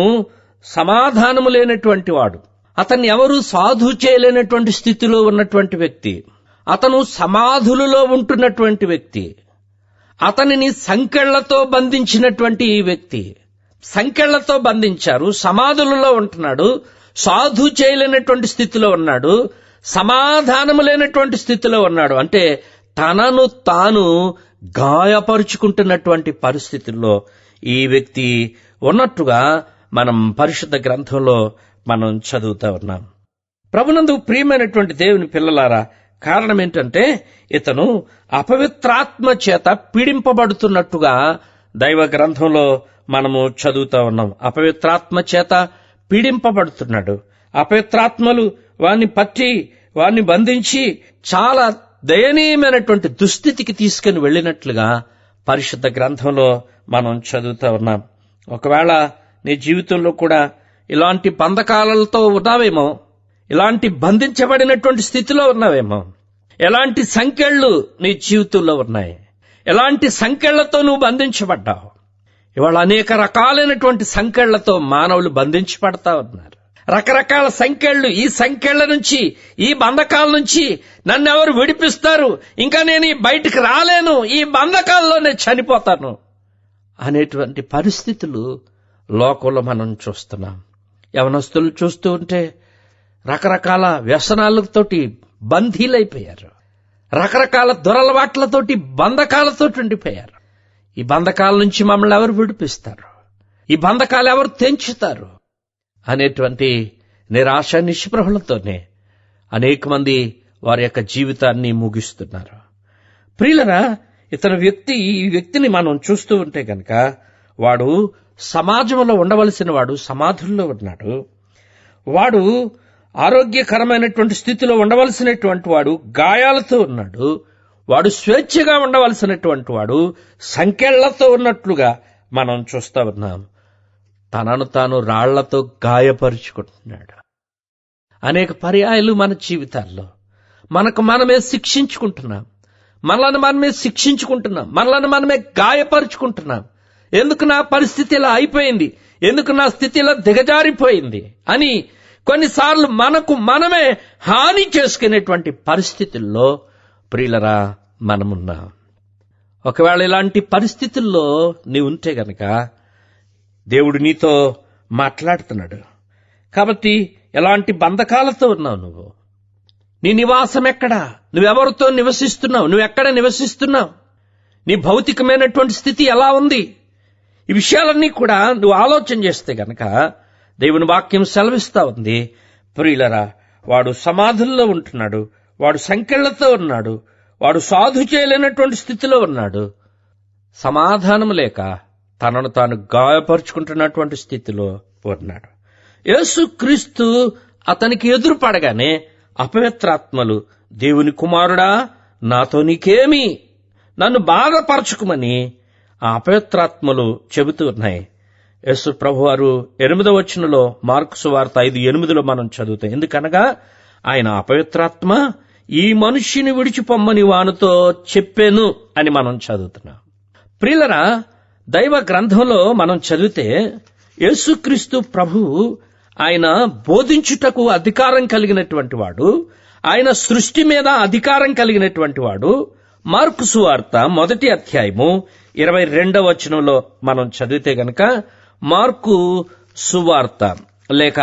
సమాధానము లేనటువంటి వాడు. అతన్ని ఎవరు సాధు చేయలేనటువంటి స్థితిలో ఉన్నటువంటి వ్యక్తి. అతను సమాధులలో ఉంటున్నటువంటి వ్యక్తి. అతనిని సంకెళ్లతో బంధించినటువంటి ఈ వ్యక్తి. సంకెళ్లతో బంధించారు, సమాధులలో ఉంటున్నాడు, సాధు చేయలేనటువంటి స్థితిలో ఉన్నాడు, సమాధానము లేనటువంటి స్థితిలో ఉన్నాడు. అంటే తనను తాను గాయపరుచుకుంటున్నటువంటి పరిస్థితుల్లో ఈ వ్యక్తి ఉన్నట్టుగా మనం పరిశుద్ధ గ్రంథంలో మనం చదువుతా ఉన్నాం. ప్రభునందు ప్రియమైనటువంటి దేవుని పిల్లలారా, కారణం ఏంటంటే ఇతను అపవిత్రాత్మ చేత పీడింపబడుతున్నట్టుగా దైవ గ్రంథంలో మనము చదువుతా ఉన్నాం. అపవిత్రాత్మ చేత పీడింపబడుతున్నాడు. అపవిత్రాత్మలు వాణ్ణి పట్టి వాణ్ణి బంధించి చాలా దయనీయమైనటువంటి దుస్థితికి తీసుకుని వెళ్ళినట్లుగా పరిశుద్ధ గ్రంథంలో మనం చదువుతా ఉన్నాం. ఒకవేళ నీ జీవితంలో కూడా ఇలాంటి బంధకాలతో ఉన్నావేమో, ఇలాంటి బంధించబడినటువంటి స్థితిలో ఉన్నావేమో, ఎలాంటి సంకెళ్ళు నీ జీవితంలో ఉన్నాయి, ఎలాంటి సంకెళ్లతో నువ్వు బంధించబడ్డావు. ఇవాళ అనేక రకాలైనటువంటి సంకెళ్లతో మానవులు బంధించబడతా ఉన్నారు. రకరకాల సంకెళ్ళు. ఈ సంకెళ్ల నుంచి, ఈ బంధకాల నుంచి నన్నెవరు విడిపిస్తారు, ఇంకా నేను బయటికి రాలేను, ఈ బంధకాల్లోనే చనిపోతాను అనేటువంటి పరిస్థితులు లోకంలో మనం చూస్తున్నాం. యవనస్తులు చూస్తూ ఉంటే రకరకాల వ్యసనాలతోటి బంధీలైపోయారు. రకరకాల దురలవాట్లతోటి బంధకాలతో ఉండిపోయారు. ఈ బంధకాల నుంచి మమ్మల్ని ఎవరు విడిపిస్తారు, ఈ బంధకాలు ఎవరు తెంచుతారు అనేటువంటి నిరాశ నిస్పృహలతోనే అనేక మంది వారి యొక్క జీవితాన్ని ముగిస్తున్నారు. ప్రియులరా, ఈ వ్యక్తిని మనం చూస్తూ ఉంటే గనక వాడు సమాజంలో ఉండవలసిన వాడు సమాధుల్లో ఉన్నాడు. వాడు ఆరోగ్యకరమైనటువంటి స్థితిలో ఉండవలసినటువంటి వాడు గాయాలతో ఉన్నాడు. వాడు స్వేచ్ఛగా ఉండవలసినటువంటి వాడు సంకెళ్లతో ఉన్నట్లుగా మనం చూస్తా ఉన్నాం. తనను తాను రాళ్లతో గాయపరుచుకుంటున్నాడు. అనేక పర్యాయాలు మన జీవితాల్లో మనకు మనమే శిక్షించుకుంటున్నాం, మనలను మనమే గాయపరుచుకుంటున్నాం. ఎందుకు నా పరిస్థితి ఇలా అయిపోయింది, ఎందుకు నా స్థితి ఇలా దిగజారిపోయింది అని కొన్నిసార్లు మనకు మనమే హాని చేసుకునేటువంటి పరిస్థితుల్లో ప్రియులరా మనమున్నాం. ఒకవేళ ఇలాంటి పరిస్థితుల్లో నీవు ఉంటే గనక దేవుడు నీతో మాట్లాడుతున్నాడు. కాబట్టి ఎలాంటి బంధకాలతో ఉన్నావు నువ్వు? నీ నివాసం ఎక్కడా? నువ్వెవరితో నివసిస్తున్నావు? నువ్వెక్కడ నివసిస్తున్నావు? నీ భౌతికమైనటువంటి స్థితి ఎలా ఉంది? ఈ విషయాలన్నీ కూడా నువ్వు ఆలోచన చేస్తే గనక దేవుని వాక్యం సెలవిస్తా ఉంది. ప్రియులరా, వాడు సమాధుల్లో ఉంటున్నాడు, వాడు సంకెళ్లతో ఉన్నాడు, వాడు సాధు చేయలేనటువంటి స్థితిలో ఉన్నాడు, సమాధానం లేక తనను తాను గాయపరుచుకుంటున్నటువంటి స్థితిలో ఉన్నాడు. యేసుక్రీస్తు అతనికి ఎదురుపడగానే అపవిత్రాత్మలు, దేవుని కుమారుడా, నాతో నీకేమి, నన్ను బాధపరచుకుమని ఆ అపవిత్రాత్మలు చెబుతూ ఉన్నాయి. యేసు ప్రభువారు 8వ వచనంలో మార్కు సువార్త 5:8 మనం చదువుతాం. ఎందుకనగా ఆయన అపవిత్రాత్మ ఈ మనుష్యుని విడిచిపొమ్మని వానితో చెప్పాను అని మనం చదువుతున్నాం. ప్రియులరా, దైవ గ్రంథంలో మనం చదివితే యేసుక్రీస్తు ప్రభువు ఆయన బోధించుటకు అధికారం కలిగినటువంటి వాడు, ఆయన సృష్టి మీద అధికారం కలిగినటువంటి వాడు, మార్కు సువార్త 1వ అధ్యాయము 22వ వచనంలో మనం చదివితే గనక, మార్కు సువార్త లేక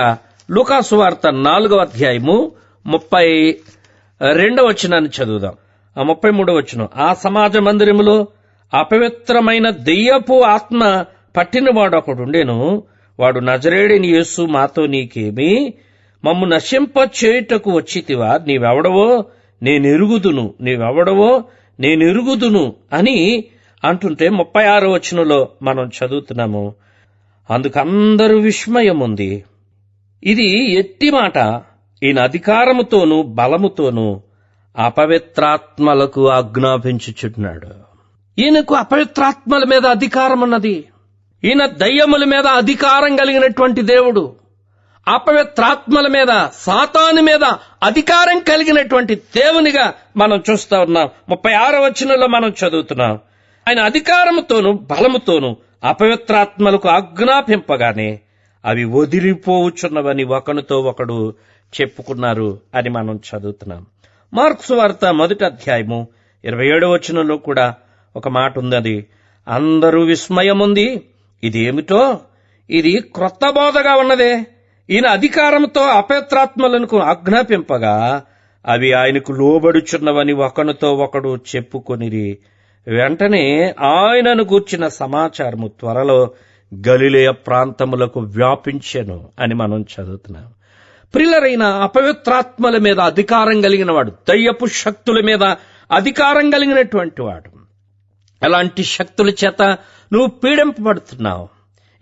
లూకా సువార్త 4వ అధ్యాయము 32వ వచనాన్ని చదువుదాం. 33వ వచనం, ఆ సమాజ మందిరములో అపవిత్రమైన దెయ్యపు ఆత్మ పట్టినవాడు ఒకడుండెను. వాడు, నజరేయుడైన యేసు, మాతో నీకేమి? మమ్ము నశింప చేయుటకు వచ్చితివా? నీవెవడవో నేనెరుగుదును అని అంటుంటే 36వ వచనంలో మనం చదువుతున్నాము. అందుకందరూ విస్మయముంది. ఇది ఎట్టి మాట, ఈయన అధికారముతోనూ బలముతోనూ అపవిత్రాత్మలకు ఆజ్ఞాపించుచున్నాడు. ఈయనకు అపవిత్రాత్మల మీద అధికారం ఉన్నది. ఈయన దయ్యముల మీద అధికారం కలిగినటువంటి దేవుడు. అపవిత్రాత్మల మీద, సాతాను మీద అధికారం కలిగినటువంటి దేవునిగా మనం చూస్తా ఉన్నాం. 36వ వచనంలో మనం చదువుతున్నాం. ఆయన అధికారముతోనూ బలముతోనూ అపవిత్రాత్మలకు ఆజ్ఞాపింపగానే అవి వదిలిపోవుచున్నవని ఒకనితో ఒకడు చెప్పుకున్నారు అని మనం చదువుతున్నాం. మార్కు సువార్త 1వ అధ్యాయము 27వ వచనంలో కూడా ఒక మాట ఉంది. అందరూ విస్మయముంది. ఇదేమిటో, ఇది క్రొత్త బోధగా ఉన్నదే. ఈయన అధికారంతో అపవిత్రాత్మలకు ఆజ్ఞాపింపగా అవి ఆయనకు లోబడుచున్నవని ఒకనితో ఒకడు చెప్పుకొనిరి. వెంటనే ఆయనను గూర్చిన సమాచారము త్వరలో గలిలయ ప్రాంతములకు వ్యాపించెను అని మనం చదువుతున్నాం. ప్రియులరైన, అపవిత్రాత్మల మీద అధికారం కలిగిన వాడు, దయ్యపు శక్తుల మీద అధికారం కలిగినటువంటి వాడు. ఎలాంటి శక్తుల చేత నువ్వు పీడింపబడుతున్నావు?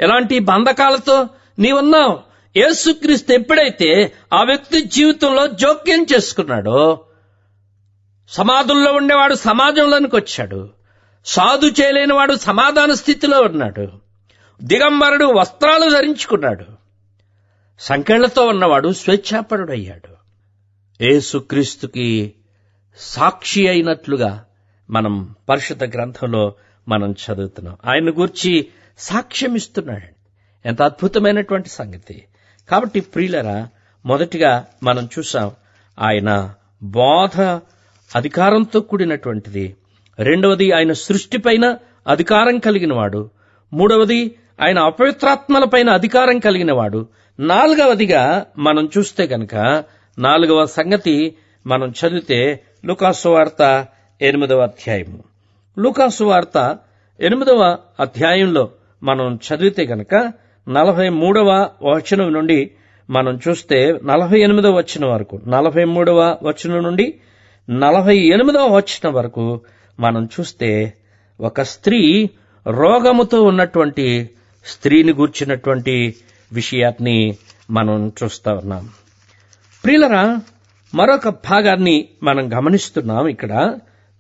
ఎలాంటి బంధకాలతో నీవున్నావు? యేసుక్రీస్తు ఎప్పుడైతే ఆ వ్యక్తి జీవితంలో జోక్యం చేసుకున్నాడో, సమాధుల్లో ఉండేవాడు సమాజంలోనికి వచ్చాడు. సాధు చేయలేనివాడు సమాధాన స్థితిలో ఉన్నాడు. దిగంబరుడు వస్త్రాలు ధరించుకున్నాడు. సంకెళ్లతో ఉన్నవాడు స్వేచ్ఛాపరుడయ్యాడు. యేసుక్రీస్తుకి సాక్షి అయినట్లుగా మనం పరిశుద్ధ గ్రంథంలో మనం చదువుతున్నాం. ఆయన గూర్చి సాక్ష్యం ఇస్తున్నాడు. ఎంత అద్భుతమైనటువంటి సంగతి. కాబట్టి ప్రియులరా, మొదటిగా మనం చూసాం ఆయన బోధ అధికారంతో కూడినటువంటిది. రెండవది, ఆయన సృష్టిపైన అధికారం కలిగినవాడు. మూడవది, ఆయన అపవిత్రాత్మలపైన అధికారం కలిగినవాడు. నాలుగవదిగా మనం చూస్తే గనక, నాలుగవ సంగతి మనం చదివితే లూకా సువార్త 8వ అధ్యాయము. లూకా సువార్త 8వ అధ్యాయంలో మనం చదివితే గనక 43వ వచనం నుండి మనం చూస్తే 48వ వచనం వరకు, 43వ వచనం నుండి 48వ వచనం వరకు మనం చూస్తే ఒక స్త్రీ, రోగముతో ఉన్నటువంటి స్త్రీని గూర్చినటువంటి విషయాన్ని మనం చూస్తా ఉన్నాం. ప్రియులరా, మరొక భాగాన్ని మనం గమనిస్తున్నాం. ఇక్కడ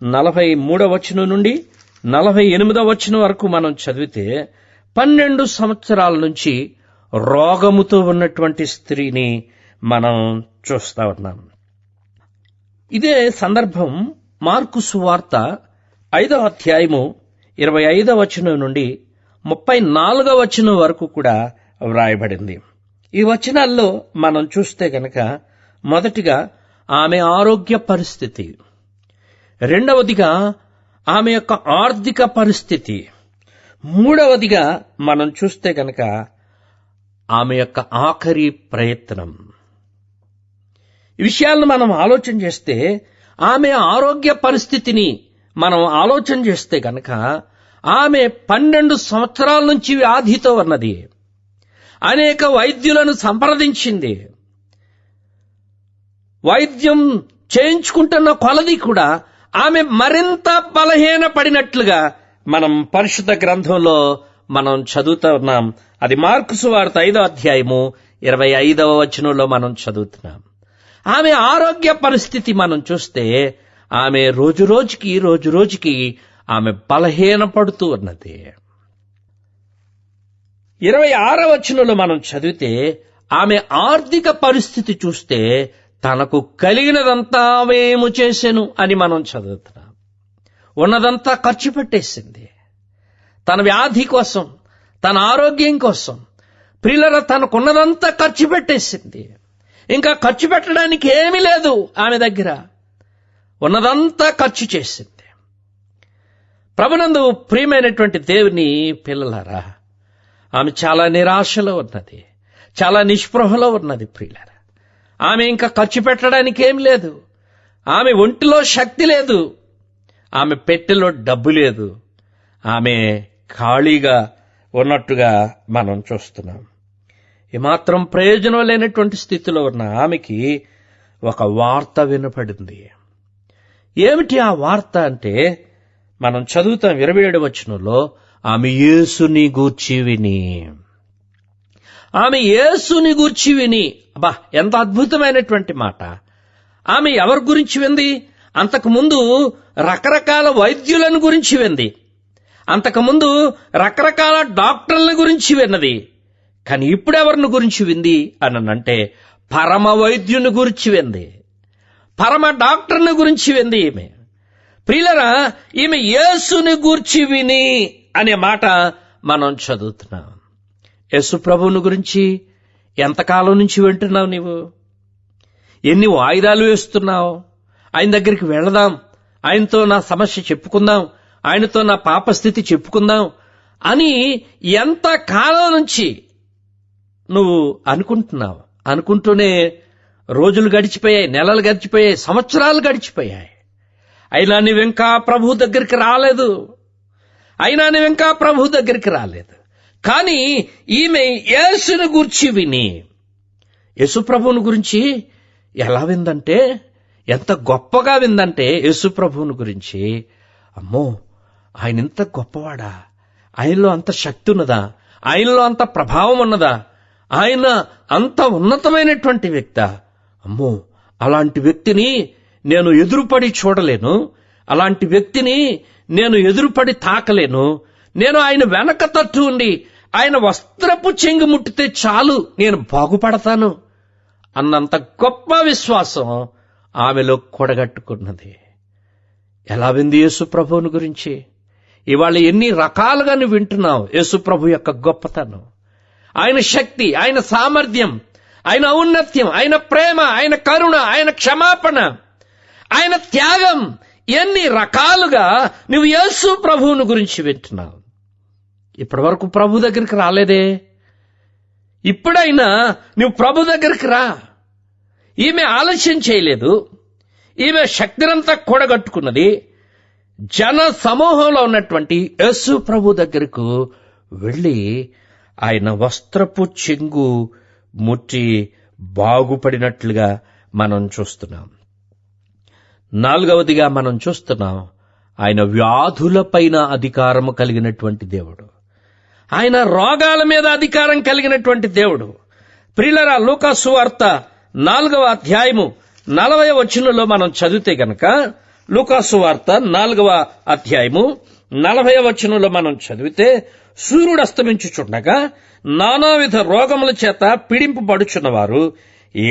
43వ వచనం నుండి 48వ వచనం వరకు మనం చదివితే 12 సంవత్సరాల నుంచి రోగముతో ఉన్నటువంటి స్త్రీని మనం చూస్తా ఉన్నాం. ఇదే సందర్భం మార్కు సువార్త 5వ అధ్యాయము 25వ వచనం నుండి 34వ వచనం వరకు కూడా వ్రాయబడింది. ఈ వచనాల్లో మనం చూస్తే గనక, మొదటిగా ఆమె ఆరోగ్య పరిస్థితి, రెండవదిగా ఆమె యొక్క ఆర్థిక పరిస్థితి, మూడవదిగా మనం చూస్తే గనక ఆమె యొక్క ఆఖరి ప్రయత్నం. ఈ విషయాలను మనం ఆలోచన చేస్తే, ఆమె ఆరోగ్య పరిస్థితిని మనం ఆలోచన చేస్తే గనక, ఆమె 12 సంవత్సరాల నుంచి వ్యాధితో ఉన్నది. అనేక వైద్యులను సంప్రదించింది. వైద్యం చేయించుకుంటున్న కొలది కూడా ఆమె మరింత బలహీన పడినట్లుగా మనం పరిశుద్ధ గ్రంథంలో మనం చదువుతూ ఉన్నాం. అది మార్కు సువార్త 5వ అధ్యాయము 25వ వచనంలో మనం చదువుతున్నాం. ఆమె ఆరోగ్య పరిస్థితి మనం చూస్తే, ఆమె రోజు రోజుకి ఆమె బలహీన పడుతూ ఉన్నది. 26వ వచనంలో మనం చదివితే, ఆమె ఆర్థిక పరిస్థితి చూస్తే తనకు కలిగినదంతా ఆమెము చేసెను అని మనం చదువుతున్నాం. ఉన్నదంతా ఖర్చు పెట్టేసింది తన వ్యాధి కోసం, తన ఆరోగ్యం కోసం. ప్రియులరా, తనకున్నదంతా ఖర్చు పెట్టేసింది. ఇంకా ఖర్చు పెట్టడానికి ఏమీ లేదు ఆమె దగ్గర. ఉన్నదంతా ఖర్చు చేసింది. ప్రభునందు ప్రియమైనటువంటి దేవుని పిల్లలారా, ఆమె చాలా నిరాశలో ఉన్నది, చాలా నిస్పృహలో ఉన్నది ప్రియులారా. ఆమె ఇంకా ఖర్చు పెట్టడానికి ఏం లేదు, ఆమె ఒంటిలో శక్తి లేదు, ఆమె పెట్టెలో డబ్బు లేదు, ఆమె ఖాళీగా ఉన్నట్టుగా మనం చూస్తున్నాం. ఏమాత్రం ప్రయోజనం లేనటువంటి స్థితిలో ఉన్న ఆమెకి ఒక వార్త వినపడింది. ఏమిటి ఆ వార్త అంటే, మనం చదువుతాం 27వ వచనంలో, ఆమె యేసుని గూర్చి విని. ఆమె యేసుని గూర్చి విని. అబ్బా, ఎంత అద్భుతమైనటువంటి మాట. ఆమె ఎవరి గురించి వింది? అంతకుముందు రకరకాల వైద్యులను గురించి వింది, అంతకుముందు రకరకాల డాక్టర్ల గురించి విన్నది. కానీ ఇప్పుడెవరిని గురించి వింది అనంటే, పరమ వైద్యుని గురించి వింది, పరమ డాక్టర్ని గురించి వింది ఈమె. ప్రియులరా, ఈమె యేసుని గూర్చి విని అనే మాట మనం చదువుతున్నాం. యేసు ప్రభువుని గురించి ఎంతకాలం నుంచి వింటున్నావు నీవు? ఎన్ని వాయిదాలు వేస్తున్నావు? ఆయన దగ్గరికి వెళదాం, ఆయనతో నా సమస్య చెప్పుకుందాం, ఆయనతో నా పాపస్థితి చెప్పుకుందాం అని ఎంత కాలం నుంచి నువ్వు అనుకుంటున్నావు? అనుకుంటూనే రోజులు గడిచిపోయాయి, నెలలు గడిచిపోయాయి, సంవత్సరాలు గడిచిపోయాయి. అయినా నువ్వింకా ప్రభు దగ్గరికి రాలేదు. కానీ ఈమె యేసుని గూర్చి విని, యేసు ప్రభువుని గురించి ఎలా విందంటే, ఎంత గొప్పగా విందంటే యేసు ప్రభువుని గురించి, అమ్మో ఆయన ఇంత గొప్పవాడా, ఆయనలో అంత శక్తి ఉన్నదా, ఆయనలో అంత ప్రభావం ఉన్నదా, ఆయన అంత ఉన్నతమైనటువంటి వ్యక్తా, అమ్మో అలాంటి వ్యక్తిని నేను ఎదురుపడి చూడలేను, అలాంటి వ్యక్తిని నేను ఎదురుపడి తాకలేను, నేను ఆయన వెనక తట్టు ఉండి ఆయన వస్త్రపు చెంగు ముట్టితే చాలు నేను బాగుపడతాను అన్నంత గొప్ప విశ్వాసం ఆమెలో కూడగట్టుకున్నది. ఎలా వింది యేసు ప్రభువుని గురించి? ఇవాళ ఎన్ని రకాలుగా నువ్వు వింటున్నావు యేసు ప్రభు యొక్క గొప్పతనం, ఆయన శక్తి, ఆయన సామర్థ్యం, ఆయన ఔన్నత్యం, ఆయన ప్రేమ, ఆయన కరుణ, ఆయన క్షమాపణ, ఆయన త్యాగం, ఎన్ని రకాలుగా నువ్వు యేసు ప్రభువుని గురించి వింటున్నావు. ఇప్పటి వరకు ప్రభు దగ్గరికి రాలేదే, ఇప్పుడైనా నువ్వు ప్రభు దగ్గరికి రా. ఈమె ఆలస్యం చేయలేదు, ఈమె శక్తినంతా కూడగట్టుకున్నది. జన సమూహంలో ఉన్నటువంటి యేసు ప్రభు దగ్గరకు వెళ్ళి ఆయన వస్త్రపు చెంగు ముట్టి బాగుపడినట్లుగా మనం చూస్తున్నాం. 4వదిగా మనం చూస్తున్నాం, ఆయన వ్యాధులపైన అధికారము కలిగినటువంటి దేవుడు, ఆయన రోగాల మీద అధికారం కలిగినటువంటి దేవుడు. ప్రియులారా, లూకా సువార్త 4వ అధ్యాయము 40వ వచనంలో మనం చదివితే గనక, లూకా సువార్త 4వ అధ్యాయము 40వ వచనంలో మనం చదివితే, సూర్యుడు అస్తమించుచుండగా నానావిధ రోగముల చేత పీడింపబడుచున్నవారు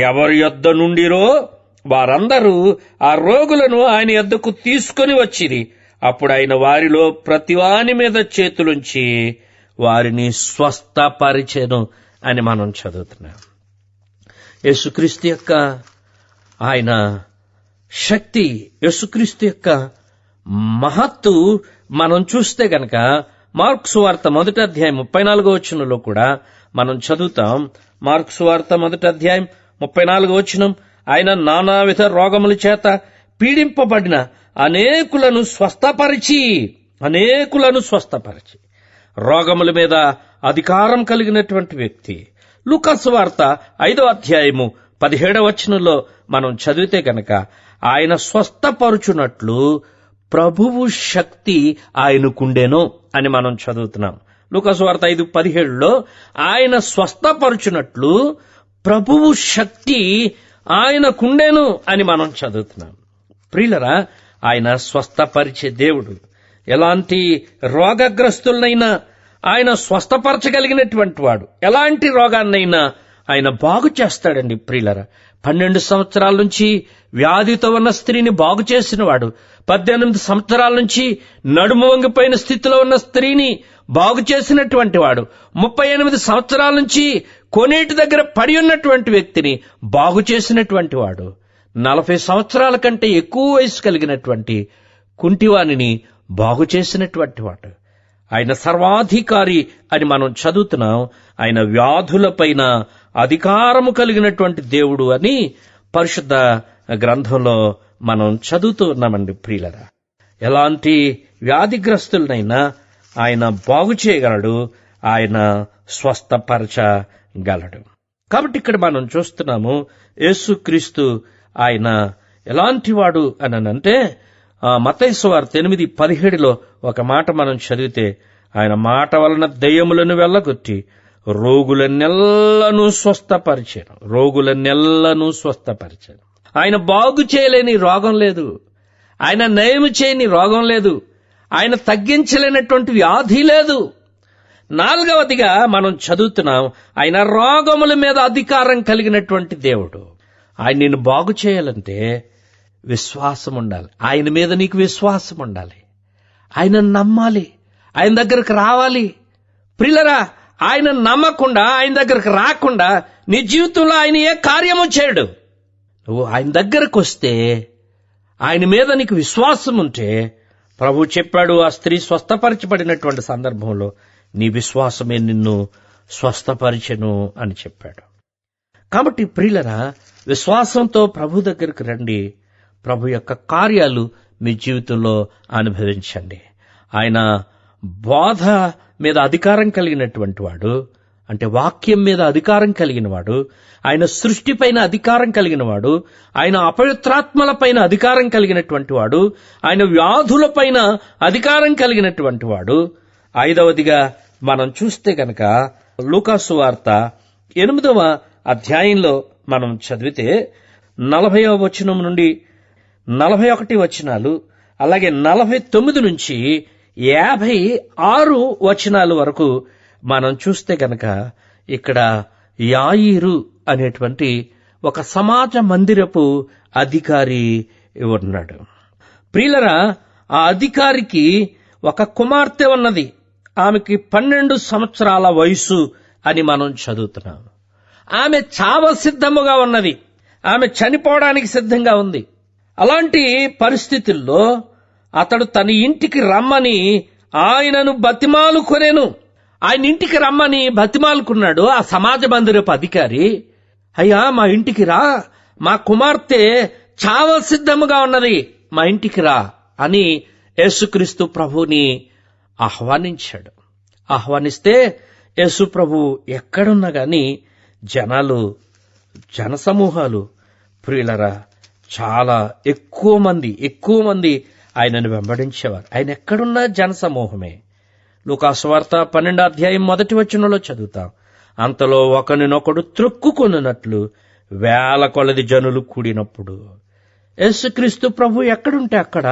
ఎవరి యొద్ద నుండిరో వారందరూ ఆ రోగులను ఆయన యొద్దకు తీసుకొని వచ్చిరి. అప్పుడు ఆయన వారిలో ప్రతివాని మీద చేతులుంచి వారిని స్వస్థపరిచెను అని మనం చదువుతున్నాం. యేసుక్రీస్తు యొక్క ఆయన శక్తి, యేసుక్రీస్తు యొక్క మహత్తు మనం చూస్తే గనక మార్కు సువార్త 1వ అధ్యాయం 34వ వచనంలో కూడా మనం చదువుతాం. మార్కు సువార్త 1వ అధ్యాయం 34వ వచనం, ఆయన నానావిధ రోగముల చేత పీడింపబడిన అనేకులను స్వస్థపరిచి రోగముల మీద అధికారం కలిగినటువంటి వ్యక్తి. లూకా సువార్త 5వ అధ్యాయము 17వ వచనంలో మనం చదివితే గనక, ఆయన స్వస్థపరుచున్నట్లు ప్రభువు శక్తి ఆయనకుండెను అని మనం చదువుతున్నాం. లూకా సువార్త 5:17లో ఆయన స్వస్థపరుచున్నట్లు ప్రభువు శక్తి ఆయనకుండెను అని మనం చదువుతున్నాం. ప్రియులరా, ఆయన స్వస్థపరిచే దేవుడు. ఎలాంటి రోగగ్రస్తులనైనా ఆయన స్వస్థపరచగలిగినటువంటి వాడు. ఎలాంటి రోగాన్నైనా ఆయన బాగు చేస్తాడండి. ప్రియులరా, 12 సంవత్సరాల నుంచి వ్యాధితో ఉన్న స్త్రీని బాగు చేసిన వాడు, 18 సంవత్సరాల నుంచి నడుము వంగిపోయిన స్థితిలో ఉన్న స్త్రీని బాగు చేసినటువంటి వాడు, 38 సంవత్సరాల నుంచి కోనేటి దగ్గర పడి ఉన్నటువంటి వ్యక్తిని బాగు చేసినటువంటి వాడు, 40 సంవత్సరాల కంటే ఎక్కువ వయసు కలిగినటువంటి కుంటివానిని బాగు చేసినటువంటి వాడు. ఆయన సర్వాధికారి అని మనం చదువుతున్నాం. ఆయన వ్యాధులపైన అధికారము కలిగినటువంటి దేవుడు అని పరిశుద్ధ గ్రంథంలో మనం చదువుతూ ఉన్నామండి ప్రియులరా. ఎలాంటి వ్యాధిగ్రస్తులనైనా ఆయన బాగు చేయగలడు, ఆయన స్వస్థపరచగలడు. కాబట్టి ఇక్కడ మనం చూస్తున్నాము యేసుక్రీస్తు ఆయన ఎలాంటి వాడు అనంటే మత్తయి సువార్త 8:17 ఒక మాట మనం చదివితే, ఆయన మాట వలన దయ్యములను వెళ్ళగొట్టి రోగులనెల్లను స్వస్థపరిచాను. ఆయన బాగు చేయలేని రోగం లేదు, ఆయన నయము చేయని రోగం లేదు, ఆయన తగ్గించలేనటువంటి వ్యాధి లేదు. 4వదిగా మనం చదువుతున్నాం, ఆయన రోగముల మీద అధికారం కలిగినటువంటి దేవుడు. ఆయన నిన్ను బాగు చేయాలంటే విశ్వాసం ఉండాలి. ఆయన మీద నీకు విశ్వాసం ఉండాలి. ఆయన నమ్మాలి, ఆయన దగ్గరకు రావాలి. ప్రియులరా, ఆయన నమ్మకుండా, ఆయన దగ్గరకు రాకుండా నీ జీవితంలో ఆయన ఏ కార్యము చేయడు. నువ్వు ఆయన దగ్గరకు వస్తే, ఆయన మీద నీకు విశ్వాసం ఉంటే, ప్రభు చెప్పాడు, ఆ స్త్రీ స్వస్థపరచబడినటువంటి సందర్భంలో నీ విశ్వాసమే నిన్ను స్వస్థపరిచెను అని చెప్పాడు. కాబట్టి ప్రియులరా, విశ్వాసంతో ప్రభు దగ్గరకు రండి. ప్రభు యొక్క కార్యాలు మీ జీవితంలో అనుభవించండి. ఆయన బోధ మీద అధికారం కలిగినటువంటి వాడు, అంటే వాక్యం మీద అధికారం కలిగిన వాడు, ఆయన సృష్టిపైన అధికారం కలిగిన వాడు, ఆయన అపవిత్రాత్మలపైన అధికారం కలిగినటువంటి వాడు, ఆయన వ్యాధులపైన అధికారం కలిగినటువంటి వాడు. 5వదిగా మనం చూస్తే గనక లూకాసు వార్త 8వ అధ్యాయంలో మనం చదివితే 40వ వచనం నుండి 41 వచనాలు, అలాగే 49 నుంచి 56 వచనాల వరకు మనం చూస్తే గనక ఇక్కడ యాయిరు అనేటువంటి ఒక సమాజ మందిరపు అధికారి ఉన్నాడు. ప్రియులరా, ఆ అధికారికి ఒక కుమార్తె ఉన్నది. ఆమెకి 12 సంవత్సరాల వయసు అని మనం చదువుతున్నాం. ఆమె చావ సిద్ధముగా ఉన్నది, ఆమె చనిపోవడానికి సిద్ధంగా ఉంది. అలాంటి పరిస్థితుల్లో అతడు తన ఇంటికి రమ్మని ఆయనను బతిమాలుకొనేను. ఆయన ఇంటికి రమ్మని బతిమాలుకున్నాడు ఆ సమాజ మందిరపు అధికారి. అయ్యా, మా ఇంటికి రా, మా కుమార్తె చావ సిద్ధముగా ఉన్నది, మా ఇంటికి రా అని యేసుక్రీస్తు ప్రభుని ఆహ్వానించాడు. ఆహ్వానిస్తే యేసు ప్రభు ఎక్కడున్నా గాని జనసమూహాలు ప్రియులరా చాలా ఎక్కువ మంది ఆయనను వెంబడించేవారు. ఆయన ఎక్కడున్నా జనసమూహమే. లూకాసు వార్త 12వ అధ్యాయం 1వ వచనంలో చదువుతాం, అంతలో ఒకరినొకడు త్రొక్కుకొనున్నట్లు వేల కొలది జనులు కూడినప్పుడు. యేసుక్రీస్తు ప్రభు ఎక్కడుంటే అక్కడ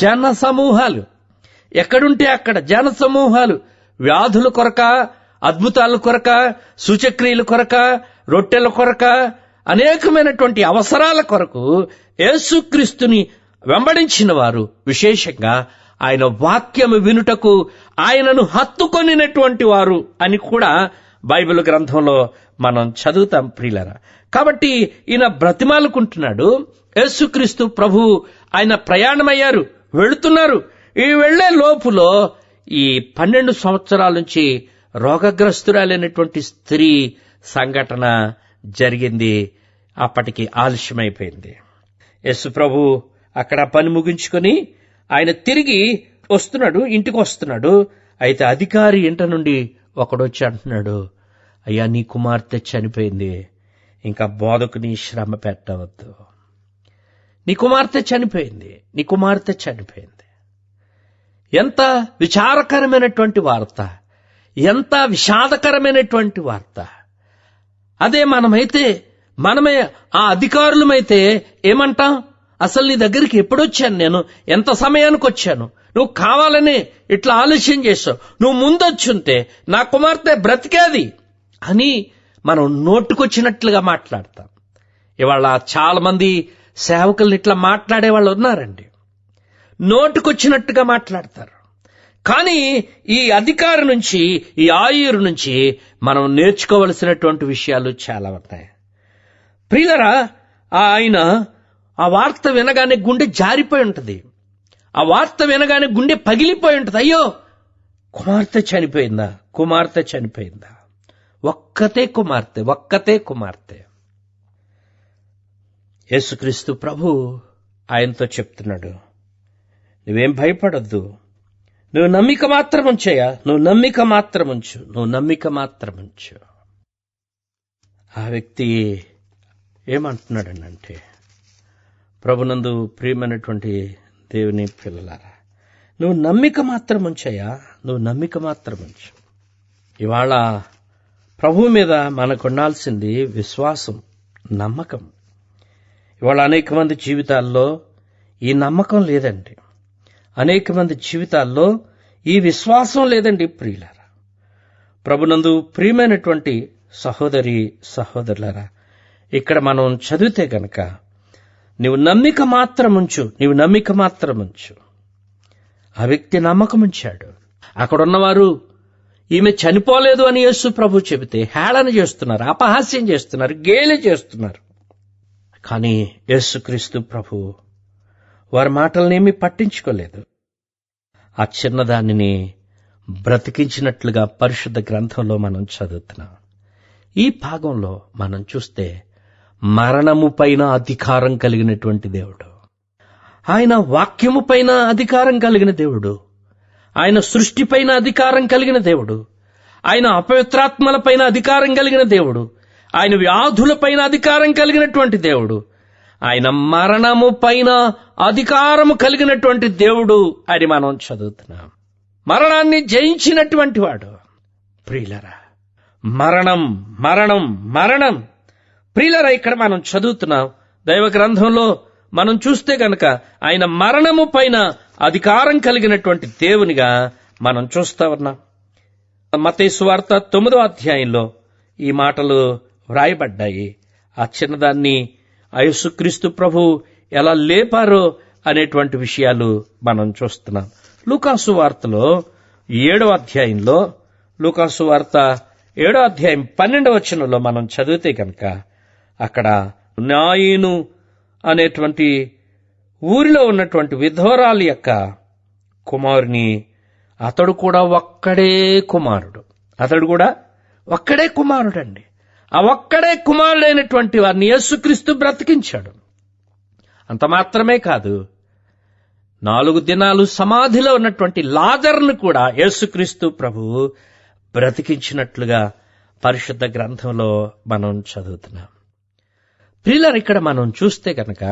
జనసమూహాలు, ఎక్కడుంటే అక్కడ జనసమూహాలు. వ్యాధుల కొరక, అద్భుతాల కొరక, సూచక్రియల కొరక, రొట్టెల కొరక, అనేకమైనటువంటి అవసరాల కొరకు యేసుక్రీస్తుని వెంబడించిన వారు, విశేషంగా ఆయన వాక్యము వినుటకు ఆయనను హత్తుకొనినటువంటి వారు అని కూడా బైబిల్ గ్రంథంలో మనం చదువుతాం ప్రియులరా. కాబట్టి ఈయన బ్రతిమాలుకుంటున్నాడు. యేసుక్రీస్తు ప్రభు ఆయన ప్రయాణమయ్యారు, వెళుతున్నారు. ఈ వెళ్లే లోపులో ఈ 12 సంవత్సరాల నుంచి రోగగ్రస్తురాలైనటువంటి స్త్రీ సంఘటన జరిగింది. అప్పటికి ఆలస్యమైపోయింది. యేసు ప్రభు అక్కడ పని ముగించుకొని ఆయన తిరిగి వస్తున్నాడు, ఇంటికి వస్తున్నాడు. అయితే అధికారి ఇంట నుండి ఒకడొచ్చి అంటున్నాడు, అయ్యా, నీ కుమార్తె చనిపోయింది, ఇంకా బోధకుని శ్రమ పెట్టవద్దు. నీ కుమార్తె చనిపోయింది. ఎంత విచారకరమైనటువంటి వార్త, ఎంత విషాదకరమైనటువంటి వార్త. అదే మనమే ఆ అధికారులమైతే ఏమంటాం? అసలు నీ దగ్గరికి ఎప్పుడొచ్చాను, నేను ఎంత సమయానికి వచ్చాను, నువ్వు కావాలని ఇట్లా ఆలస్యం చేసావు, నువ్వు ముందొచ్చుంటే నా కుమార్తె బ్రతికేది అని మనం నోటుకొచ్చినట్లుగా మాట్లాడతాం. ఇవాళ చాలా మంది సేవకుల్ని ఇట్లా మాట్లాడే వాళ్ళు ఉన్నారండి. నోటుకొచ్చినట్టుగా మాట్లాడతారు. కానీ ఈ అధికారి నుంచి, ఈ ఆయురు నుంచి మనం నేర్చుకోవలసినటువంటి విషయాలు చాలా ఉన్నాయి. ప్రియులరా, ఆయన ఆ వార్త వినగానే గుండె జారిపోయి ఉంటుంది. ఆ వార్త వినగానే గుండె పగిలిపోయి ఉంటుంది. అయ్యో, కుమార్తె చనిపోయిందా. ఒక్కతే కుమార్తె. యేసుక్రీస్తు ప్రభు ఆయనతో చెప్తున్నాడు, నువ్వేం భయపడొద్దు, నువ్వు నమ్మిక మాత్రం ఉంచయ్యా, నువ్వు నమ్మిక మాత్రం ఉంచు. ఆ వ్యక్తి ఏమంటున్నాడనంటే, ప్రభునందు ప్రియమైనటువంటి దేవుని పిల్లలారా, నువ్వు నమ్మిక మాత్రం ఉంచయ్యా, ఇవాళ ప్రభు మీద మనకు ఉండాల్సింది విశ్వాసం, నమ్మకం. ఇవాళ అనేక మంది జీవితాల్లో ఈ నమ్మకం లేదండి, అనేక మంది జీవితాల్లో ఈ విశ్వాసం లేదండి ప్రియులారా. ప్రభునందు ప్రియమైనటువంటి సహోదరులారా, ఇక్కడ మనం చదివితే గనక నీవు నమ్మిక మాత్రం ఉంచు. ఆ వ్యక్తి నమ్మకం ఉంచాడు. అక్కడున్నవారు ఈమె చనిపోలేదు అని యేసు ప్రభు చెబితే హేళన చేస్తున్నారు, అపహాస్యం చేస్తున్నారు, గేలి చేస్తున్నారు. కానీ యేసుక్రీస్తు ప్రభు వారి మాటలనేమీ పట్టించుకోలేదు. ఆ చిన్నదానిని బ్రతికించినట్లుగా పరిశుద్ధ గ్రంథంలో మనం చదువుతున్నాం. ఈ భాగంలో మనం చూస్తే మరణము పైన అధికారం కలిగినటువంటి దేవుడు, ఆయన వాక్యము పైన అధికారం కలిగిన దేవుడు, ఆయన సృష్టి పైన అధికారం కలిగిన దేవుడు, ఆయన అపవిత్రాత్మల పైన అధికారం కలిగిన దేవుడు, ఆయన వ్యాధుల పైన అధికారం కలిగినటువంటి దేవుడు, ఆయన మరణము పైన అధికారము కలిగినటువంటి దేవుడు అని మనం చదువుతున్నాం. మరణాన్ని జయించినటువంటి వాడు. ప్రియులరా, మరణం ప్రియులరా, ఇక్కడ మనం చదువుతున్నాం దైవ గ్రంథంలో మనం చూస్తే గనక ఆయన మరణము పైన అధికారం కలిగినటువంటి దేవునిగా మనం చూస్తా ఉన్నాం. మత్తయి సువార్త 9వ అధ్యాయంలో ఈ మాటలు వ్రాయబడ్డాయి. ఆ చిన్నదాన్ని యేసుక్రీస్తు ప్రభు ఎలా లేపారో అనేటువంటి విషయాలు మనం చూస్తున్నాం. లూకాసు వార్తలో 7వ అధ్యాయంలో, లూకాసు వార్త 7వ అధ్యాయం 12వ వచనంలో మనం చదివితే కనుక అక్కడ నాయను అనేటువంటి ఊరిలో ఉన్నటువంటి విధవరాలి యొక్క కుమారుని, అతడు కూడా ఒక్కడే కుమారుడండి. ఆ ఒక్కడే కుమారుడైనటువంటి వారిని యేసుక్రీస్తు బ్రతికించాడు. అంత మాత్రమే కాదు, 4 దినాలు సమాధిలో ఉన్నటువంటి లాజరును కూడా యేసుక్రీస్తు ప్రభువు బ్రతికించినట్లుగా పరిశుద్ధ గ్రంథంలో మనం చదువుతున్నాం. ప్రియులారా, ఇక్కడ మనం చూస్తే కనుక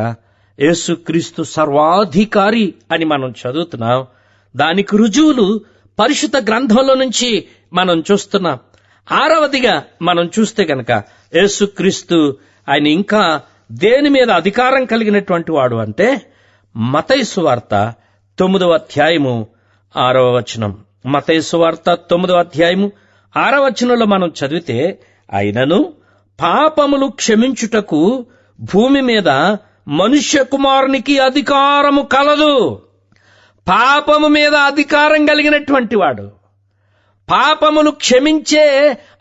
యేసుక్రీస్తు సర్వాధికారి అని మనం చదువుతున్నాం. దానికి రుజువులు పరిశుద్ధ గ్రంథంలో నుంచి మనం చూస్తున్నాం. 6వదిగా మనం చూస్తే గనక యేసుక్రీస్తు ఆయన ఇంకా దేని మీద అధికారం కలిగినటువంటి వాడు అంటే మత్తయి సువార్త 9వ అధ్యాయము 6వ వచనం. మత్తయి సువార్త 9వ అధ్యాయము 6వ వచనంలో మనం చదివితే, అయినను పాపములు క్షమించుటకు భూమి మీద మనుష్య కుమారునికి అధికారము కలదు. పాపము మీద అధికారం కలిగినటువంటి వాడు, పాపములు క్షమించే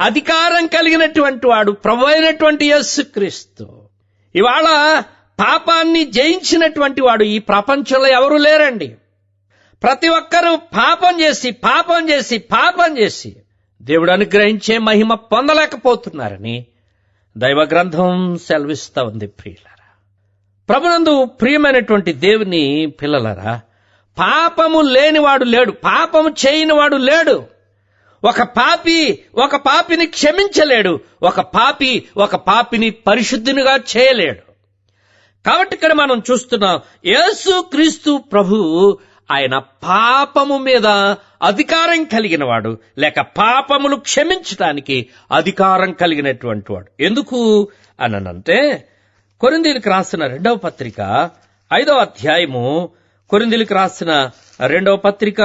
అధికారం కలిగినటువంటి వాడు ప్రభు అయినటువంటి యేసుక్రీస్తు. ఇవాళ పాపాన్ని జయించినటువంటి వాడు ఈ ప్రపంచంలో ఎవరు లేరండి. ప్రతి ఒక్కరూ పాపం చేసి దేవుడు అనుగ్రహించే మహిమ పొందలేకపోతున్నారని దైవ గ్రంథం సెలవిస్తా ఉంది. ప్రియులారా, ప్రభునందు ప్రియమైనటువంటి దేవుని పిల్లలారా, పాపము లేనివాడు లేడు, పాపము చేయనివాడు లేడు. ఒక పాపిని క్షమించలేడు, ఒక పాపిని పరిశుద్ధునిగా చేయలేడు. కాబట్టి ఇక్కడ మనం చూస్తున్నాం, యేసుక్రీస్తు ప్రభు ఆయన పాపము మీద అధికారం కలిగిన వాడు, లేక పాపములు క్షమించడానికి అధికారం కలిగినటువంటి వాడు. ఎందుకు అనంటే కొరింథీయులకు రాసిన 2వ పత్రిక 5వ అధ్యాయము, కొరింథీయులకు రాసిన 2వ పత్రిక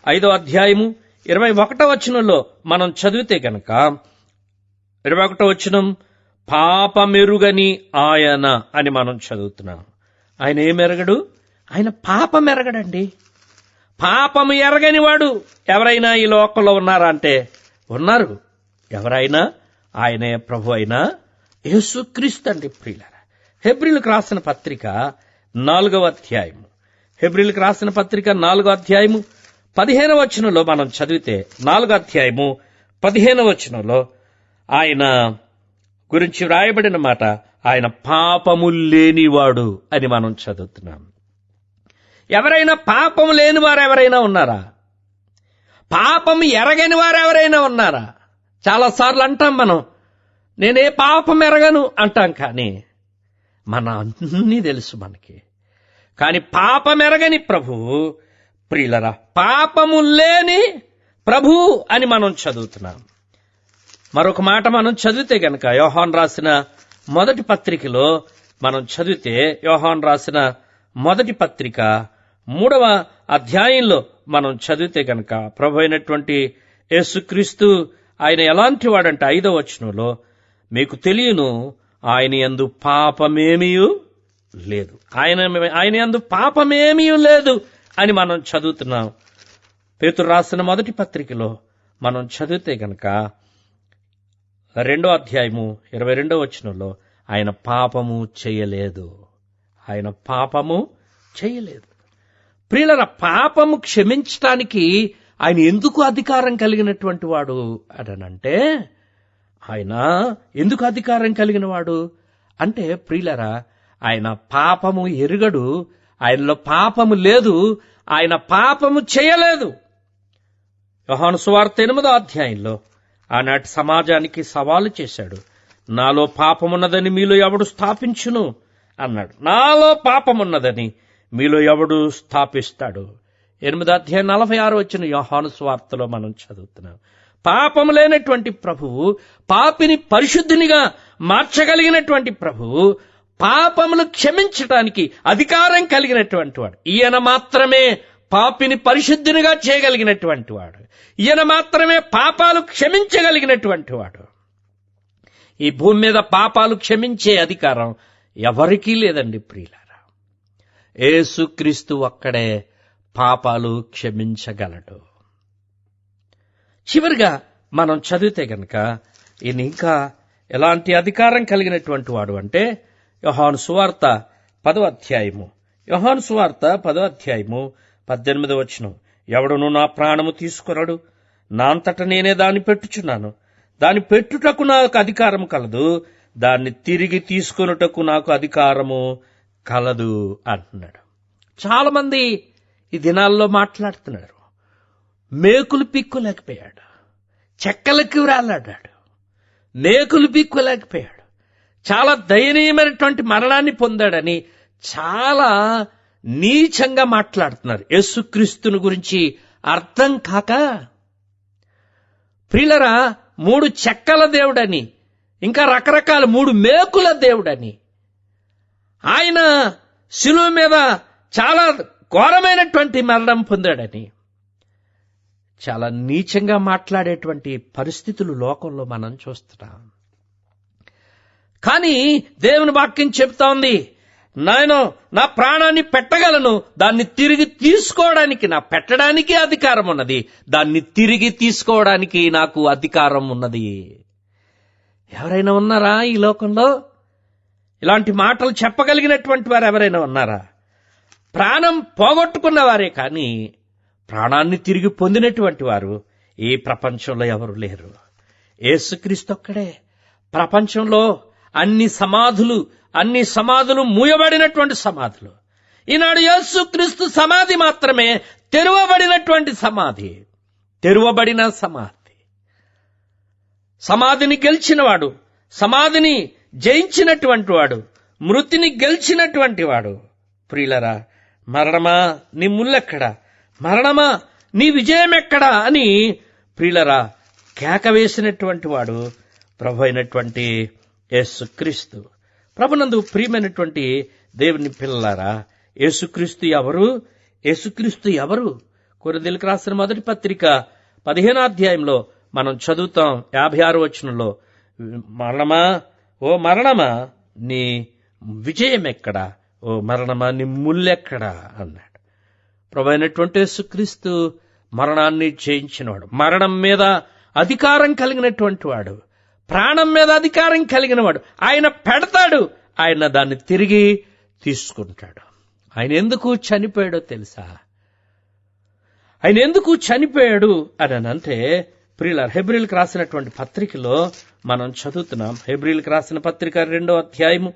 5వ అధ్యాయము 21వ వచనంలో మనం చదివితే గనక 21వ వచనం, పాపమెరుగని ఆయన అని మనం చదువుతున్నాం. ఆయన ఏమెరగడు? ఆయన పాపం ఎరగడండి. పాపము ఎరగని వాడు ఎవరైనా ఈ లోకంలో ఉన్నారా అంటే ఉన్నారు. ఎవరైనా ఆయనే ప్రభు అయిన యేసుక్రీస్తు అండి. ప్రియులారా, హెబ్రీయులకు రాసిన పత్రిక 4వ అధ్యాయము, హెబ్రీయులకు రాసిన పత్రిక 4వ అధ్యాయము 15వ వచనంలో మనం చదివితే 4వ అధ్యాయము 15వ వచనంలో ఆయన గురించి వ్రాయబడిన మాట, ఆయన పాపము లేనివాడు అని మనం చదువుతున్నాం. ఎవరైనా పాపము లేని వారు ఎవరైనా ఉన్నారా? పాపము ఎరగని వారు ఎవరైనా ఉన్నారా? చాలాసార్లు అంటాం మనం, నేనే పాపం ఎరగను అంటాం, కానీ మన అన్నీ తెలుసు మనకి. కానీ పాపం ఎరగని ప్రభువు, ప్రియులరా, పాపము లేని ప్రభువు అని మనం చదువుతున్నాం. మరొక మాట మనం చదివితే గనక యోహాను రాసిన మొదటి పత్రికలో మనం చదివితే, యోహాను రాసిన మొదటి పత్రిక 3వ అధ్యాయంలో మనం చదివితే గనక ప్రభు అయినటువంటి యేసుక్రీస్తు ఆయన ఎలాంటి వాడంటే 5వ వచనంలో, మీకు తెలియను ఆయన యందు పాపమేమీ లేదు, ఆయన యందు పాపమేమీ లేదు అని మనం చదువుతున్నాం. పేతురు రాసిన మొదటి పత్రికలో మనం చదివితే గనక 2వ అధ్యాయము 22వ వచనంలో, ఆయన పాపము చేయలేదు, ఆయన పాపము చేయలేదు. ప్రియులర, పాపము క్షమించటానికి ఆయన ఎందుకు అధికారం కలిగినటువంటి వాడు అనంటే, ఆయన ఎందుకు అధికారం కలిగిన వాడు అంటే, ప్రియులరా, ఆయన పాపము ఎరుగడు, ఆయనలో పాపము లేదు, ఆయన పాపము చేయలేదు. యోహాను సువార్త 8వ అధ్యాయంలో ఆనాటి సమాజానికి సవాలు చేశాడు. నాలో పాపమున్నదని మీలో ఎవడు స్థాపించును అన్నాడు. నాలో పాపమున్నదని మీలో ఎవడు స్థాపిస్తాడు? 8వ అధ్యాయం 46 వచ్చిన యోహాను సువార్తలో మనం చదువుతున్నాం. పాపము లేనటువంటి ప్రభువు, పాపిని పరిశుద్ధినిగా మార్చగలిగినటువంటి ప్రభువు, పాపములు క్షమించటానికి అధికారం కలిగినటువంటి వాడు. ఈయన మాత్రమే పాపిని పరిశుద్ధినిగా చేయగలిగినటువంటి వాడు. ఈయన మాత్రమే పాపాలు క్షమించగలిగినటువంటి వాడు. ఈ భూమి మీద పాపాలు క్షమించే అధికారం ఎవరికీ లేదండి ప్రియులారా. యేసుక్రీస్తు ఒక్కడే పాపాలు క్షమించగలడు. చివరిగా మనం చదివితే గనక ఈయన ఇంకా ఎలాంటి అధికారం కలిగినటువంటి వాడు అంటే, యోహాను సువార్త 10వ అధ్యాయము 18వ వచనం, ఎవడును నా ప్రాణము తీసుకొనడు, నా అంతట నేనే దాన్ని పెట్టుచున్నాను, దాన్ని పెట్టుటకు నాకు అధికారము కలదు, దాన్ని తిరిగి తీసుకొనుటకు నాకు అధికారము కలదు అంటున్నాడు. చాలా మంది ఈ దినాల్లో మాట్లాడుతున్నారు, మేకులు పిక్కులేకపోయాడు, చెక్కలకి వ్రాలాడాడు, మేకులు పిక్కులేకపోయాడు, చాలా దయనీయమైనటువంటి మరణాన్ని పొందాడని చాలా నీచంగా మాట్లాడుతున్నారు. యేసుక్రీస్తుని గురించి అర్థం కాక, ప్రియులరా, 3 చెక్కల దేవుడని, ఇంకా రకరకాల 3 మేకుల దేవుడని, ఆయన శిలువ మీద చాలా ఘోరమైనటువంటి మరణం పొందాడని చాలా నీచంగా మాట్లాడేటువంటి పరిస్థితులు లోకంలో మనం చూస్తున్నాం. కానీ దేవుని వాక్యం చెప్తా ఉంది, నేను నా ప్రాణాన్ని పెట్టగలను, దాన్ని తిరిగి తీసుకోవడానికి, నా పెట్టడానికి అధికారం ఉన్నది, దాన్ని తిరిగి తీసుకోవడానికి నాకు అధికారం ఉన్నది. ఎవరైనా ఉన్నారా ఈ లోకంలో? ఇలాంటి మాటలు చెప్పగలిగినటువంటి వారు ఎవరైనా ఉన్నారా? ప్రాణం పోగొట్టుకున్న వారే కానీ ప్రాణాన్ని తిరిగి పొందినటువంటి వారు ఈ ప్రపంచంలో ఎవరు లేరు. యేసుక్రీస్తు ఒక్కడే. ప్రపంచంలో అన్ని సమాధులు మూయబడినటువంటి సమాధులు. ఈనాడు యేసుక్రీస్తు సమాధి మాత్రమే తెరవబడినటువంటి సమాధి, తెరవబడిన సమాధి. సమాధిని గెలిచినవాడు, సమాధిని జయించినటువంటి వాడు, మృతిని గెలిచినటువంటి వాడు. ప్రియులరా, మరణమా నీ ముల్లెక్కడా, మరణమా నీ విజయం ఎక్కడా అని ప్రియులరా కేక వేసినటువంటి వాడు ప్రభు అయినటువంటి యేసుక్రీస్తు. ప్రభునందు ప్రియమైనటువంటి దేవుని పిల్లలారా, యేసుక్రీస్తు ఎవరు? యేసుక్రీస్తు ఎవరు? కొరింథీయులకు రాసిన మొదటి పత్రిక 15వ అధ్యాయంలో మనం చదువుతాం. 56వ వచనంలో, మరణమా, ఓ మరణమా నీ విజయం ఎక్కడా, ఓ మరణమా నీ ముల్లెక్కడా అన్నాడు. ప్రభు అయినటువంటి యేసుక్రీస్తు మరణాన్ని జయించినవాడు, మరణం మీద అధికారం కలిగినటువంటి వాడు, ప్రాణం మీద అధికారం కలిగిన వాడు. ఆయన పెడతాడు, ఆయన దాన్ని తిరిగి తీసుకుంటాడు. ఆయన ఎందుకు చనిపోయాడో తెలుసా? ఆయన ఎందుకు చనిపోయాడు అని అంటే ప్రియులారా, హెబ్రీయులకు రాసినటువంటి పత్రికలో మనం చదువుతున్నాం. హెబ్రీయులకు రాసిన పత్రిక 2వ అధ్యాయము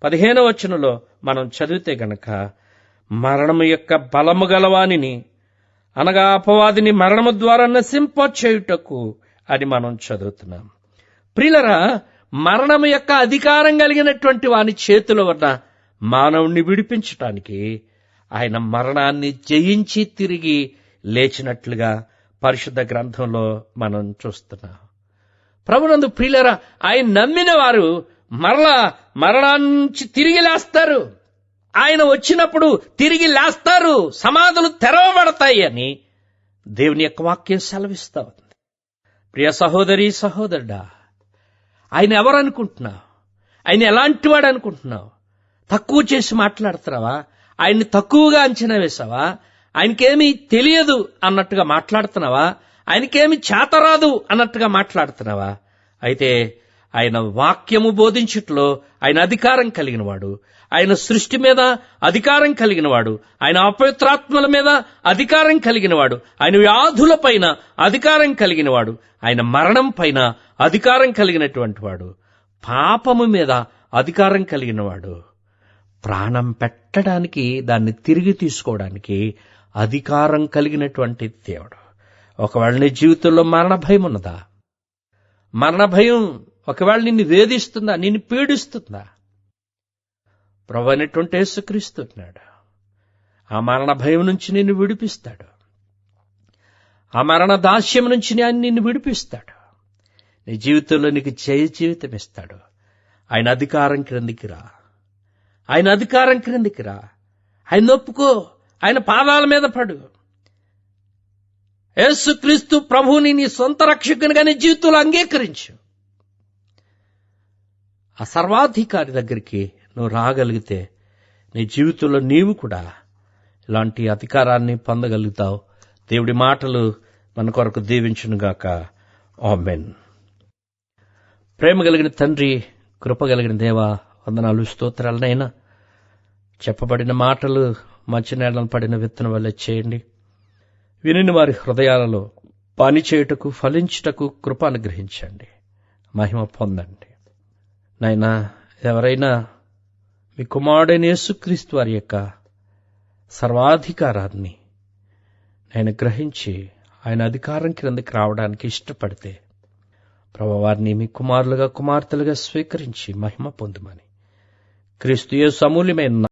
15వ వచనంలో మనం చదివితే గనక, మరణము యొక్క బలము గలవానిని అనగా అపవాదిని మరణము ద్వారా నశింపచేయుటకు అని మనం చదువుతున్నాం. ప్రియులారా, మరణము యొక్క అధికారం కలిగినటువంటి వాని చేతిలో ఉన్న మానవుణ్ణి విడిపించటానికి ఆయన మరణాన్ని జయించి తిరిగి లేచినట్లుగా పరిశుద్ధ గ్రంథంలో మనం చూస్తున్నాం. ప్రభునందు ప్రియులారా, ఆయన నమ్మిన వారు మరలా మరణాన్ని తిరిగి లేస్తారు. ఆయన వచ్చినప్పుడు తిరిగి లేస్తారు, సమాధులు తెరవబడతాయి అని దేవుని యొక్క వాక్యం సెలవిస్తా ఉంది. ప్రియ సహోదరి సహోదరుడా, ఆయన ఎవరనుకుంటున్నావు? ఆయన ఎలాంటి వాడు అనుకుంటున్నావు? తక్కువ చేసి మాట్లాడుతున్నావా? ఆయన్ని తక్కువగా అంచనా వేసావా? ఆయనకేమీ తెలియదు అన్నట్టుగా మాట్లాడుతున్నావా? ఆయనకేమి చేతరాదు అన్నట్టుగా మాట్లాడుతున్నావా? అయితే ఆయన వాక్యము బోధించుట్లో ఆయన అధికారం కలిగినవాడు. ఆయన సృష్టి మీద అధికారం కలిగినవాడు. ఆయన అపవిత్రాత్మల మీద అధికారం కలిగినవాడు. ఆయన వ్యాధుల పైన అధికారం కలిగినవాడు. ఆయన మరణం పైన అధికారం కలిగినటువంటి వాడు. పాపము మీద అధికారం కలిగినవాడు. ప్రాణం పెట్టడానికి, దాన్ని తిరిగి తీసుకోవడానికి అధికారం కలిగినటువంటి దేవుడు. ఒకవేళ నీ జీవితంలో మరణ భయం ఉన్నదా? మరణ భయం ఒకవేళ నిన్ను వేధిస్తుందా, నిన్ను పీడిస్తుందా? ప్రభువు అయినటువంటి యేసుక్రీస్తు ఉన్నాడు. ఆ మరణ భయం నుంచి నిన్ను విడిపిస్తాడు. ఆ మరణ దాస్యం నుంచి నిన్ను విడిపిస్తాడు. నీ జీవితంలో నీకు జయ జీవితం ఇస్తాడు. ఆయన అధికారం క్రిందికి రా. ఆయన అధికారం క్రిందికి రా. ఆయన ఒప్పుకో. ఆయన పాదాల మీద పడు. యేసుక్రీస్తు ప్రభువుని నీ సొంత రక్షకునిగా నీ జీవితంలో అంగీకరించు. ఆ సర్వాధికారి దగ్గరికి నువ్వు రాగలిగితే నీ జీవితంలో నీవు కూడా ఇలాంటి అధికారాన్ని పొందగలుగుతావు. దేవుడి మాటలు మన కొరకు దీవించునుగాక. ఆమేన్. ప్రేమ కలిగిన తండ్రి, కృప కలిగిన దేవా, వందనాలు, స్తోత్రాలనైనా చెప్పబడిన మాటలు మంచి నేలను పడిన విత్తనం వల్లే చేయండి. వినిన వారి హృదయాలలో పనిచేయుటకు, ఫలించుటకు కృప అనుగ్రహించండి. మహిమ పొందండి. నాయనా, ఎవరైనా మీ కుమారుడైన యేసుక్రీస్తు వారి యొక్క సర్వాధికారాన్ని నేను గ్రహించి ఆయన అధికారం క్రిందకి రావడానికి ఇష్టపడితే ప్రభువా, వారిని మీ కుమారులుగా, కుమార్తెలుగా స్వీకరించి మహిమ పొందుమని క్రీస్తు యేసు అమూల్యమైన